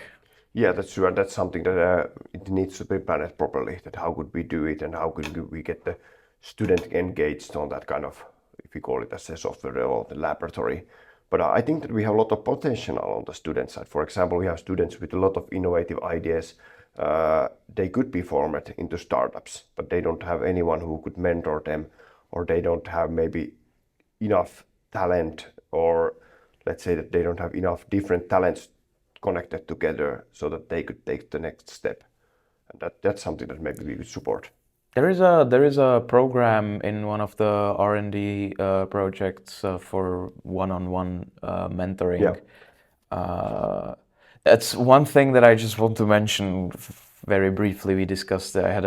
Speaker 3: Yeah, that's true, and that's something that it needs to be planned properly. That how could we do it, and how could we get the student engaged on that kind of, if we call it as a software development laboratory. But I think that we have a lot of potential on the student side. For example, we have students with a lot of innovative ideas. They could be formed into startups, but they don't have anyone who could mentor them, or they don't have maybe enough talent, or let's say that they don't have enough different talents connected together so that they could take the next step. And that's something that maybe we could support.
Speaker 2: There is a program in one of the R&D projects for one-on-one mentoring.
Speaker 3: Yeah.
Speaker 2: That's one thing that I just want to mention very briefly. We discussed. I had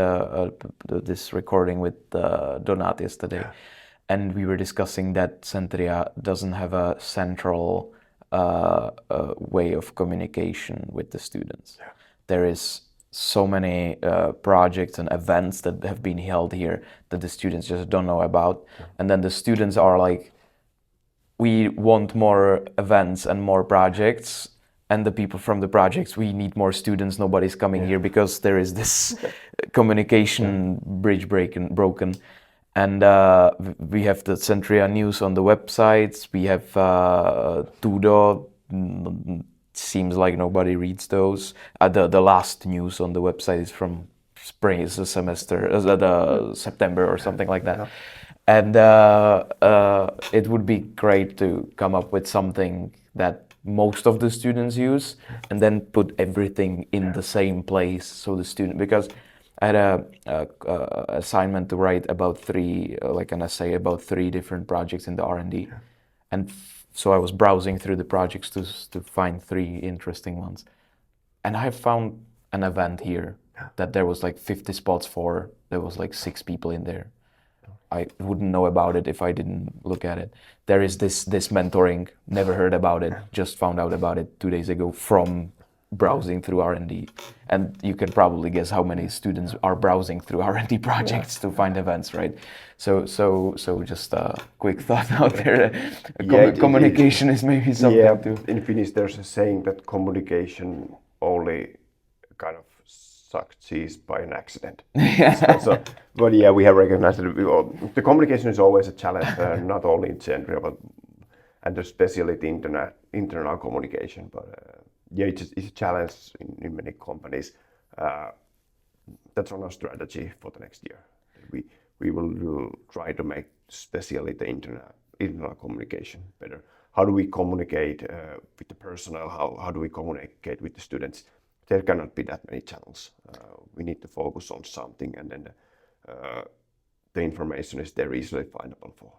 Speaker 2: this recording with Donat yesterday, and we were discussing that Centria doesn't have a central way of communication with the students.
Speaker 3: Yeah.
Speaker 2: There is so many projects and events that have been held here that the students just don't know about. And then the students are like, we want more events and more projects. And the people from the projects, we need more students. Nobody's coming here because there is this communication bridge broken. And we have the Centria news on the websites. We have Tudo. Seems like nobody reads those. The last news on the website is from spring, is the semester, the September or something like that. And it would be great to come up with something that most of the students use, and then put everything in the same place. So the student, because I had a assignment to write about like an essay about 3 different projects in the R&D, and so I was browsing through the projects to find 3 interesting ones. And I found an event here that there was like 50 spots for. There was like 6 people in there. I wouldn't know about it if I didn't look at it. There is this mentoring, never heard about it, just found out about it 2 days ago from browsing through R&D. And you can probably guess how many students are browsing through R&D projects to find events, right? So just a quick thought out there. Communication is maybe something to...
Speaker 3: In Finnish there's a saying that communication only kind of succeeds by an accident. But yeah, we have recognized that the communication is always a challenge, not only in Centria, but and especially the internal communication. But yeah, it's a challenge in many companies. That's on our strategy for the next year. We we will try to make especially the internal communication better. How do we communicate with the personnel? How do we communicate with the students? There cannot be that many channels. We need to focus on something, and then the information is there easily findable for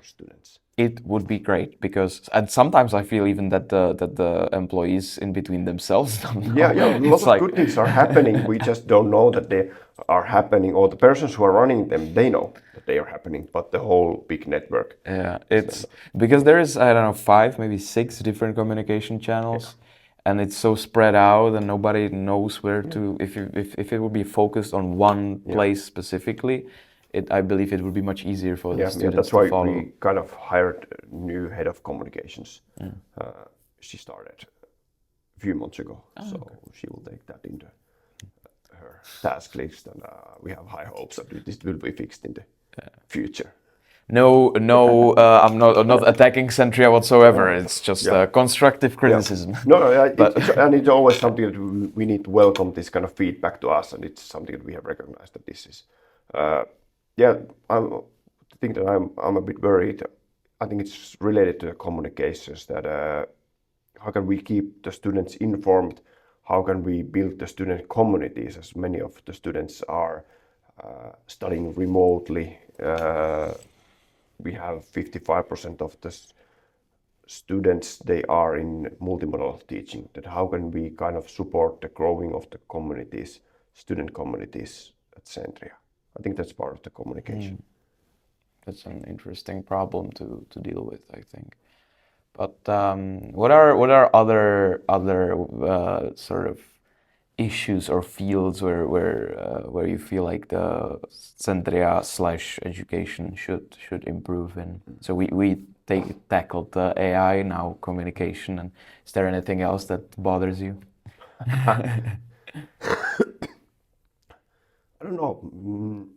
Speaker 3: students.
Speaker 2: It would be great because, and sometimes I feel even that the employees in between themselves don't know.
Speaker 3: Yeah, a lot
Speaker 2: It's
Speaker 3: of good things are happening. We just don't know that they are happening, or the persons who are running them, they know that they are happening, but the whole big network.
Speaker 2: Yeah, it's because there is, I don't know, 5, maybe 6 different communication channels, and it's so spread out, and nobody knows where to. If it would be focused on one place specifically, I believe it would be much easier for the students
Speaker 3: that's
Speaker 2: to
Speaker 3: why
Speaker 2: follow.
Speaker 3: we kind of hired a new head of communications. She started a few months ago, so she will take that into her task list, and we have high hopes that this will be fixed in the future.
Speaker 2: No, I'm not attacking Centria whatsoever. It's just constructive criticism.
Speaker 3: And it's always something that we need to welcome, this kind of feedback to us, and it's something that we have recognized that this is. I think that I'm a bit worried. I think it's related to the communications, that how can we keep the students informed? How can we build the student communities, as many of the students are studying remotely. We have 55% of the students, they are in multimodal teaching. That how can we kind of support the growing of the communities, student communities at Centria? I think that's part of the communication.
Speaker 2: That's an interesting problem to deal with, I think. But what are other sort of issues or fields where you feel like the Centria / education should improve in? So we tackled the AI, now communication, and is there anything else that bothers you?
Speaker 3: I don't know.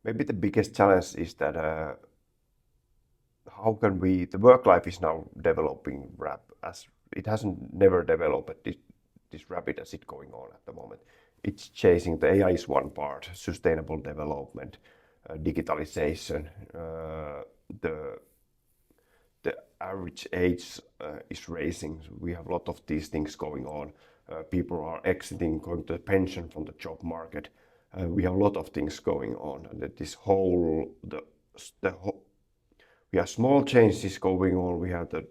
Speaker 3: Maybe the biggest challenge is that how can we? The work life is now developing as it hasn't never developed this rapid as it's going on at the moment. It's chasing. The AI is one part. Sustainable development, digitalization. The average age is raising. We have a lot of these things going on. People are exiting, going to pension from the job market. We have a lot of things going on, and that this whole we have small changes going on. We have the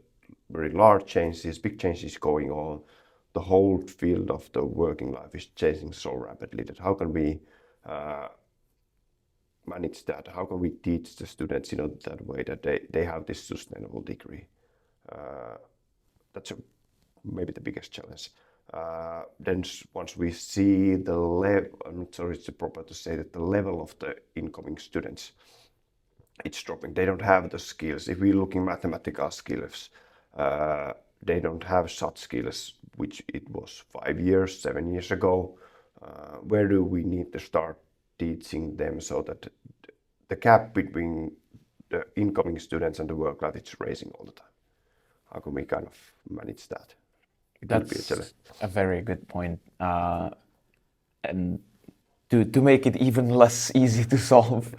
Speaker 3: very large changes, big changes going on. The whole field of the working life is changing so rapidly that how can we manage that? How can we teach the students that way that they have this sustainable degree? That's maybe the biggest challenge. Then once we see the level, I'm not sure it's proper to say that the level of the incoming students, it's dropping. They don't have the skills. If we're looking mathematical skills, they don't have such skills which it was 5 years, 7 years ago. Where do we need to start teaching them so that the gap between the incoming students and the work life is raising all the time? How can we kind of manage that?
Speaker 2: That's a very good point. And to make it even less easy to solve,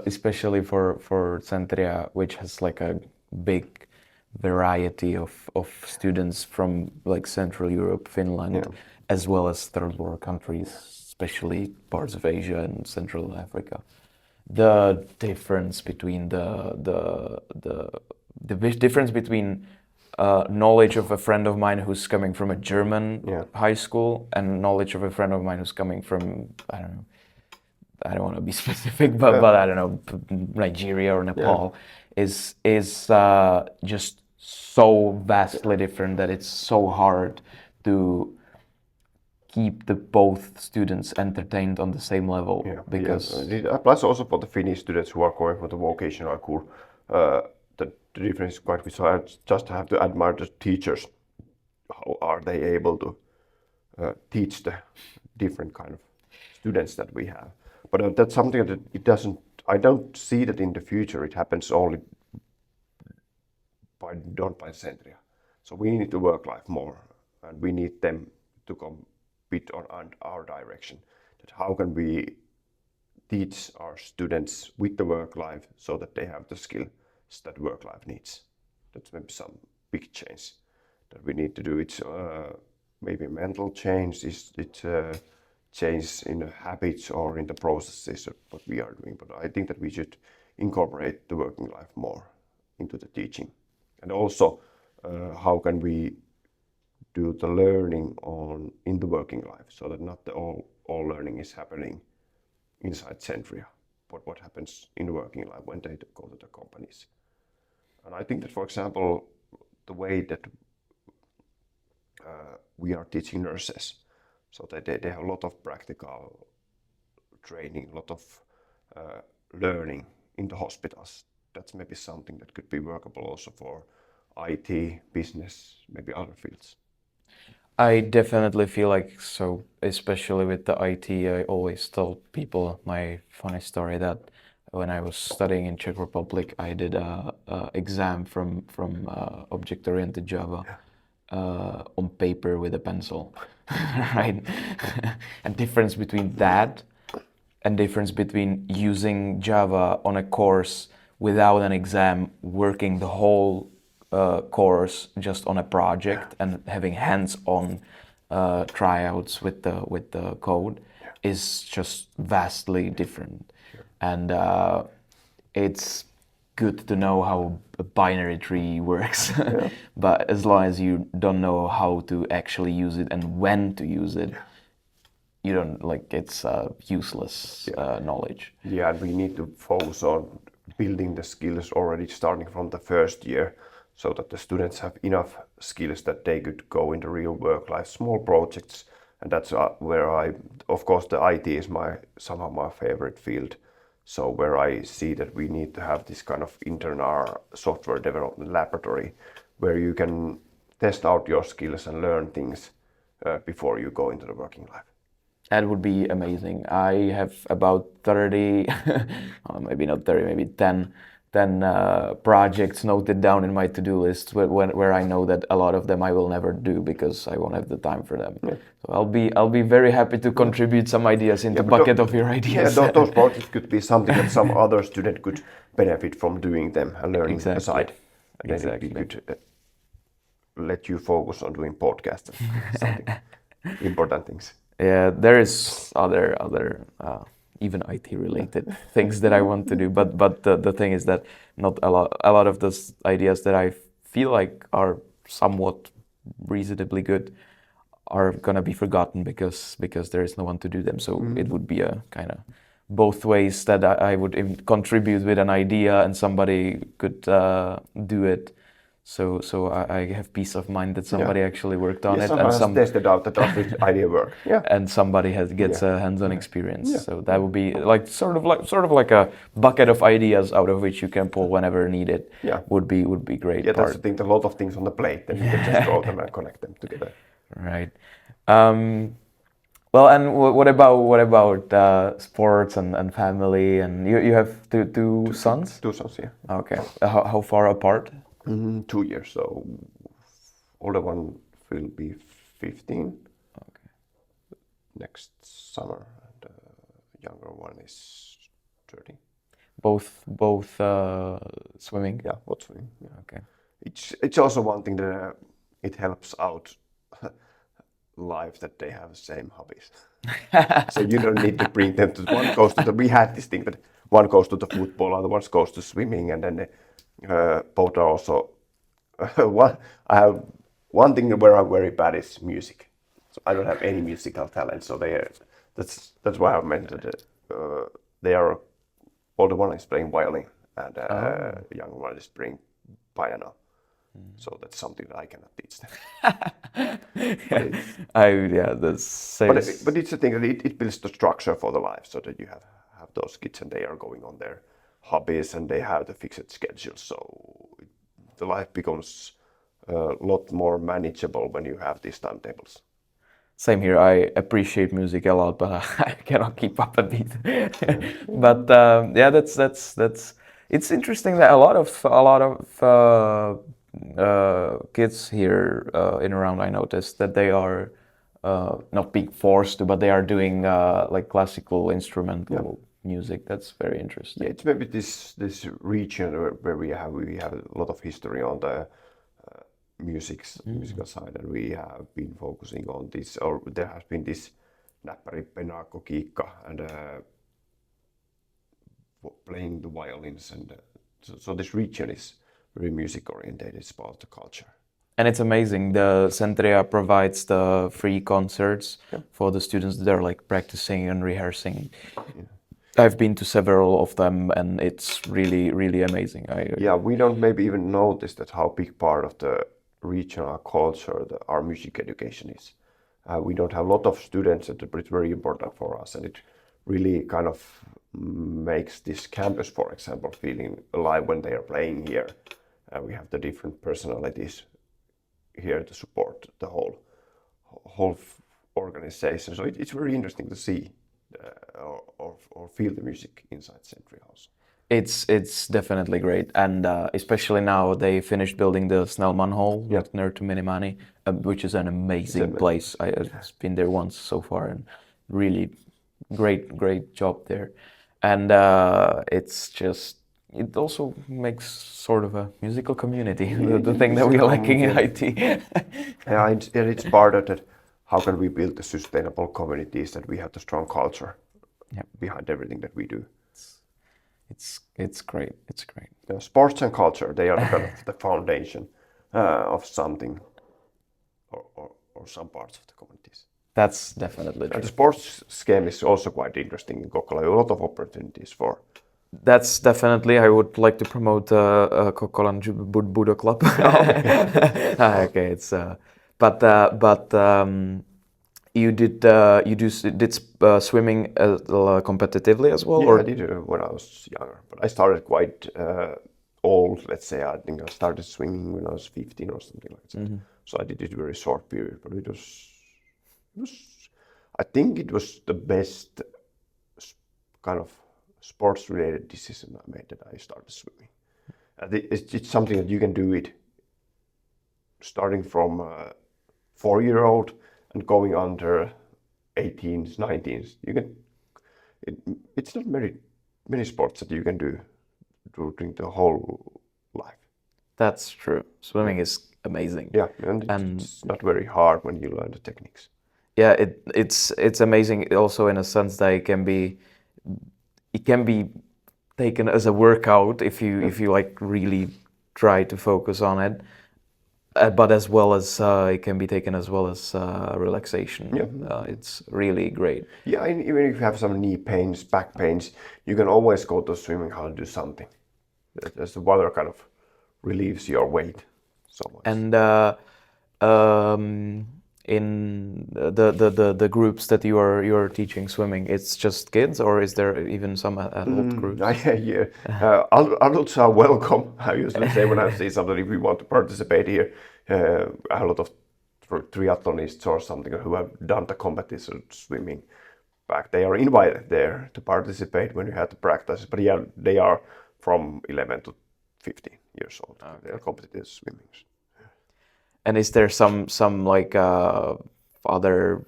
Speaker 2: especially for Centria, which has like a big variety of students from like Central Europe, Finland, as well as third world countries, especially parts of Asia and Central Africa. The difference between the difference between knowledge of a friend of mine who's coming from a German high school and knowledge of a friend of mine who's coming from, I don't want to be specific, but I don't know, Nigeria or Nepal, is just so vastly different that it's so hard to keep both students entertained on the same level.
Speaker 3: It applies also for the Finnish students who are going for the vocational school. The difference is quite big. So I just have to admire the teachers. How are they able to teach the different kind of students that we have? But that's something that it doesn't. I don't see that in the future. It happens only done by Centria. So we need to work life more, and we need them to compete on our direction. That how can we teach our students with the work life so that they have the skills that work life needs. That's maybe some big change that we need to do. It's maybe mental change, it's change in the habits or in the processes of what we are doing. But I think that we should incorporate the working life more into the teaching. And also, how can we do the learning in the working life so that not all learning is happening inside Centria, but what happens in the working life when they go to the companies. And I think that, for example, the way that we are teaching nurses, so that they have a lot of practical training, a lot of learning in the hospitals. That's maybe something that could be workable also for IT, business, maybe other fields.
Speaker 2: I definitely feel like so, especially with the IT. I always tell people my funny story that when I was studying in Czech Republic, I did a exam from object-oriented Java on paper with a pencil, right? And difference between that and difference between using Java on a course without an exam, working the whole course just on a project and having hands-on tryouts with the code is just vastly different. And it's good to know how a binary tree works, but as long as you don't know how to actually use it and when to use it, you don't like it's useless knowledge.
Speaker 3: Yeah, and we need to focus on building the skills already starting from the first year, so that the students have enough skills that they could go into real work life, small projects, and that's where of course, the IT is somehow my favorite field. So where I see that we need to have this kind of internal software development laboratory, where you can test out your skills and learn things before you go into the working life.
Speaker 2: That would be amazing. I have about 30, maybe not 30, maybe 10 projects noted down in my to-do list where I know that a lot of them I will never do because I won't have the time for them. Yeah. So I'll be very happy to contribute some ideas in the bucket of your ideas.
Speaker 3: Yeah, those projects could be something that some other student could benefit from doing them and learning aside. And exactly. We could let you focus on doing podcasts and something important things.
Speaker 2: Yeah, there is other even IT related things that I want to do, but the thing is that not a lot of those ideas that I feel like are somewhat reasonably good are gonna be forgotten because there is no one to do them. So it would be a kind of both ways that I would contribute with an idea and somebody could do it. So I have peace of mind that somebody actually worked on it and
Speaker 3: some tested out that does this idea work. Yeah.
Speaker 2: And somebody gets a hands-on experience. Yeah. So that would be like sort of like a bucket of ideas out of which you can pull whenever needed.
Speaker 3: Yeah.
Speaker 2: Would be great.
Speaker 3: Yeah, that's the thing. A lot of things on the plate, then you can just throw them and connect them together.
Speaker 2: Right. Well, and what about sports and family? And you have two sons?
Speaker 3: 2 sons, yeah.
Speaker 2: Okay. How far apart?
Speaker 3: 2 years. So older one will be 15 next summer, and younger one is 30.
Speaker 2: Both swimming.
Speaker 3: Yeah, both swimming. Yeah.
Speaker 2: Okay.
Speaker 3: It's also one thing that it helps out life that they have the same hobbies. So you don't need to bring them to one goes to we had this thing that one goes to the football, other one goes to swimming, and then both are also I have one thing where I'm very bad is music. So I don't have any musical talent. So that's why I mentioned it. They are older one is playing violin and younger one is playing piano. So that's something that I cannot teach them.
Speaker 2: That's same.
Speaker 3: But it's a thing that it builds the structure for the life, so that you have those kids and they are going on their hobbies and they have the fixed schedule. So the life becomes a lot more manageable when you have these timetables.
Speaker 2: Same here. I appreciate music a lot, but I cannot keep up a beat. But that's. It's interesting that a lot of kids here in around, I noticed that they are not being forced to, but they are doing like classical instrumental music. That's very interesting.
Speaker 3: Yeah, it's maybe this region where we have a lot of history on the musical side, and we have been focusing on this, or there has been this näppäri pedagogiikka and playing the violins, and so this region is very music oriented. It's about the culture.
Speaker 2: And it's amazing. The Centria provides the free concerts for the students that are like practicing and rehearsing. Yeah. I've been to several of them, and it's really, really amazing.
Speaker 3: Yeah, we don't maybe even notice that how big part of the regional culture our music education is. We don't have a lot of students, but it's very important for us, and it really kind of makes this campus, for example, feeling alive when they are playing here. We have the different personalities here to support the whole organization. So it's very interesting to see or feel the music inside Centria also.
Speaker 2: It's definitely great, and especially now they finished building the Snellman Hall near to Minimani, which is an amazing place. I've been there once so far, and really great job there. And it also makes sort of a musical community, the thing that we're lacking in IT.
Speaker 3: Yeah, and it's part of that. How can we build the sustainable communities that we have the strong culture behind everything that we do?
Speaker 2: It's great. It's great.
Speaker 3: Yeah, sports and culture, they are kind of the foundation of something or some parts of the communities.
Speaker 2: That's definitely true.
Speaker 3: And the sports scheme is also quite interesting in Kokkola. A lot of opportunities for.
Speaker 2: That's definitely. I would like to promote Kokkolan Budo Club. Okay, it's you did swimming competitively as well?
Speaker 3: Yeah, or? I did when I was younger, but I started quite old. Let's say I think I started swimming when I was 15 or something like that. Mm-hmm. So I did it a very short period, but it was. I think it was the best kind of sports-related decision I made that I started swimming. It's something that you can do it starting from 4-year-old and going under 18s, 19s. You can. It's not many sports that you can do during the whole life.
Speaker 2: That's true. Swimming is amazing.
Speaker 3: Yeah, and it's not very hard when you learn the techniques.
Speaker 2: Yeah, it's amazing also in a sense that it can be taken as a workout if you like really try to focus on it, but as well as it can be taken as well as relaxation. Yeah, it's really great.
Speaker 3: Yeah, and even if you have some knee pains, back pains, you can always go to swimming hall and do something. As the water kind of relieves your weight so much.
Speaker 2: And in the groups that you're teaching swimming, it's just kids, or is there even some adult groups?
Speaker 3: Yeah, adults are welcome. I usually say when I say something, if we want to participate here, I have a lot of triathlonists or something who have done the competition swimming back. They are invited there to participate when you have to practice. But yeah, they are from 11 to 15 years old. Okay. They are competitive swimmers.
Speaker 2: And is there some like other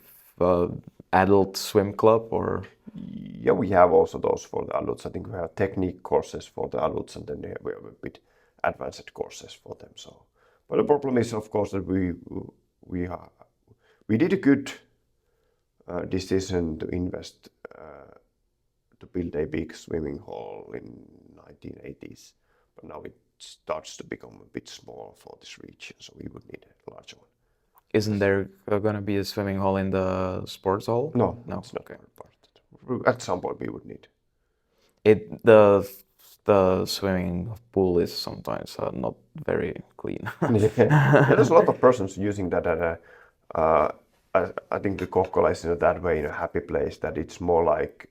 Speaker 2: adult swim club or?
Speaker 3: Yeah, we have also those for the adults. I think we have technique courses for the adults, and then we have a bit advanced courses for them. So, but the problem is, of course, that we did a good decision to invest to build a big swimming hall in 1980s, but now it starts to become a bit small for this region, so we would need a larger one.
Speaker 2: Isn't there going to be a swimming hall in the sports hall?
Speaker 3: No, it's not. Okay. At some point we would need
Speaker 2: it. The swimming pool is sometimes not very clean.
Speaker 3: Yeah, there's a lot of persons using that. I think the Kokkola is in that way in a happy place that it's more like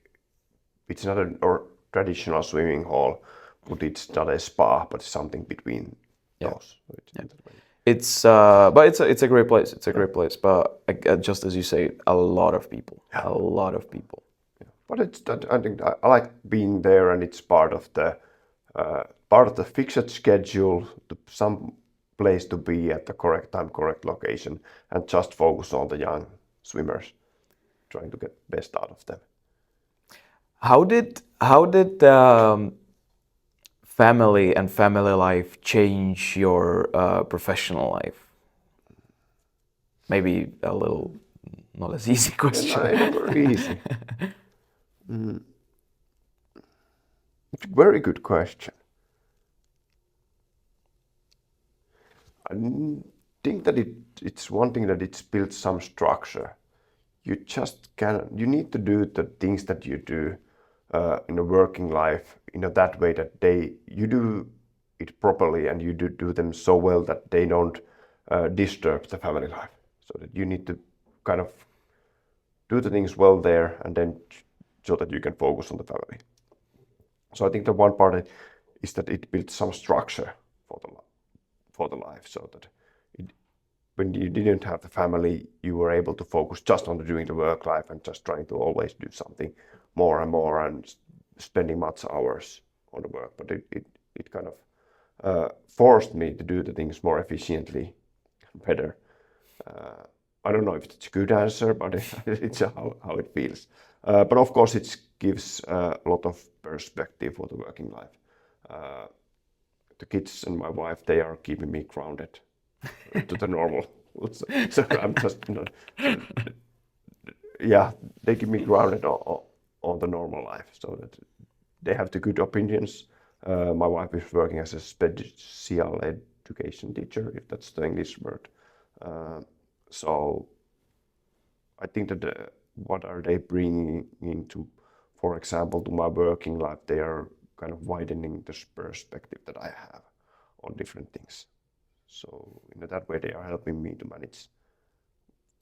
Speaker 3: it's not a traditional swimming hall, but it's not a spa, but something between those.
Speaker 2: But it's a great place. It's a great place. But just as you say, a lot of people. Yeah.
Speaker 3: But I think I like being there, and it's part of the fixed schedule. Some place to be at the correct time, correct location, and just focus on the young swimmers, trying to get best out of them.
Speaker 2: How did family and family life change your professional life? Maybe a little not as easy question.
Speaker 3: Never easy. Very good question. I think that it's one thing that it's built some structure. You just you need to do the things that you do in a working life in that way that you do it properly and you do them so well that they don't disturb the family life. So that you need to kind of do the things well there and then so that you can focus on the family. So I think the one part is that it built some structure for the life, so that when you didn't have the family, you were able to focus just on doing the work life and just trying to always do something more and more and spending much hours on the work. But it kind of forced me to do the things more efficiently, better. I don't know if it's a good answer, but it's how it feels. But of course, it gives a lot of perspective for the working life. The kids and my wife, they are keeping me grounded to the normal. So I'm just not. Yeah, they keep me grounded on the normal life, so that they have the good opinions. My wife is working as a special education teacher, if that's the English word. So I think that what are they bringing into, for example, to my working life, they are kind of widening the perspective that I have on different things. So in that way, they are helping me to manage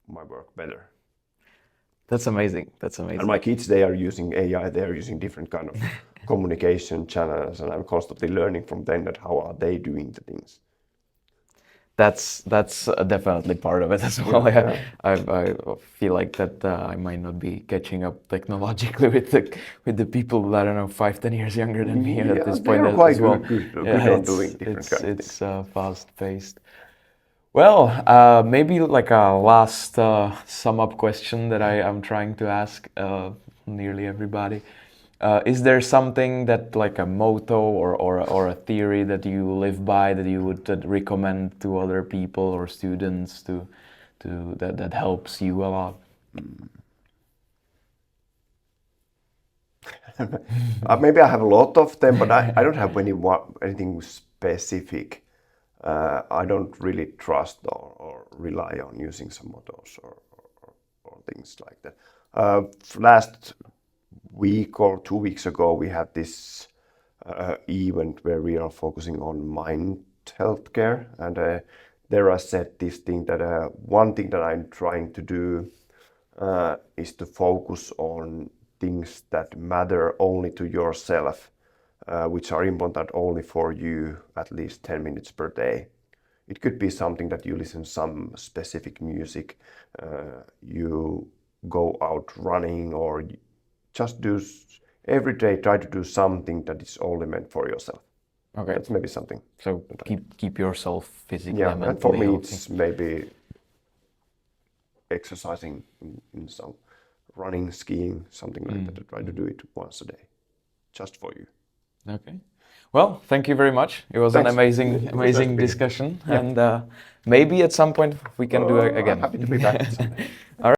Speaker 3: my work better.
Speaker 2: That's amazing. That's amazing.
Speaker 3: And my kids, they are using AI. They are using different kind of communication channels, and I'm constantly learning from them that how are they doing the things.
Speaker 2: That's definitely part of it as well.
Speaker 3: Yeah.
Speaker 2: I feel like that I might not be catching up technologically with the people that, I don't know, 5-10 years younger than me at this point
Speaker 3: they are quite
Speaker 2: as well.
Speaker 3: good on doing different kind of things.
Speaker 2: It's fast paced. Well, maybe like a last sum up question that I'm trying to ask nearly everybody. Is there something that, like a motto or a theory that you live by, that you would recommend to other people or students to that helps you a lot?
Speaker 3: Maybe I have a lot of them, but I don't have anything specific. I don't really trust or rely on using some mottos or things like that. Last week or 2 weeks ago, we had this event where we are focusing on mind healthcare, and there I said this thing that one thing that I'm trying to do is to focus on things that matter only to yourself, which are important only for you, at least 10 minutes per day. It could be something that you listen to some specific music, you go out running, or just do every day, try to do something that is only meant for yourself.
Speaker 2: Okay.
Speaker 3: That's maybe something.
Speaker 2: So keep yourself physically
Speaker 3: and
Speaker 2: mentally
Speaker 3: and for me
Speaker 2: healthy.
Speaker 3: it's maybe exercising in some running, skiing, something like that. I try to do it once a day, just for you.
Speaker 2: Okay. Well, thank you very much. It was
Speaker 3: Thanks.
Speaker 2: an amazing discussion, and maybe at some point we can do it again.
Speaker 3: I'm happy to be back.
Speaker 2: All right.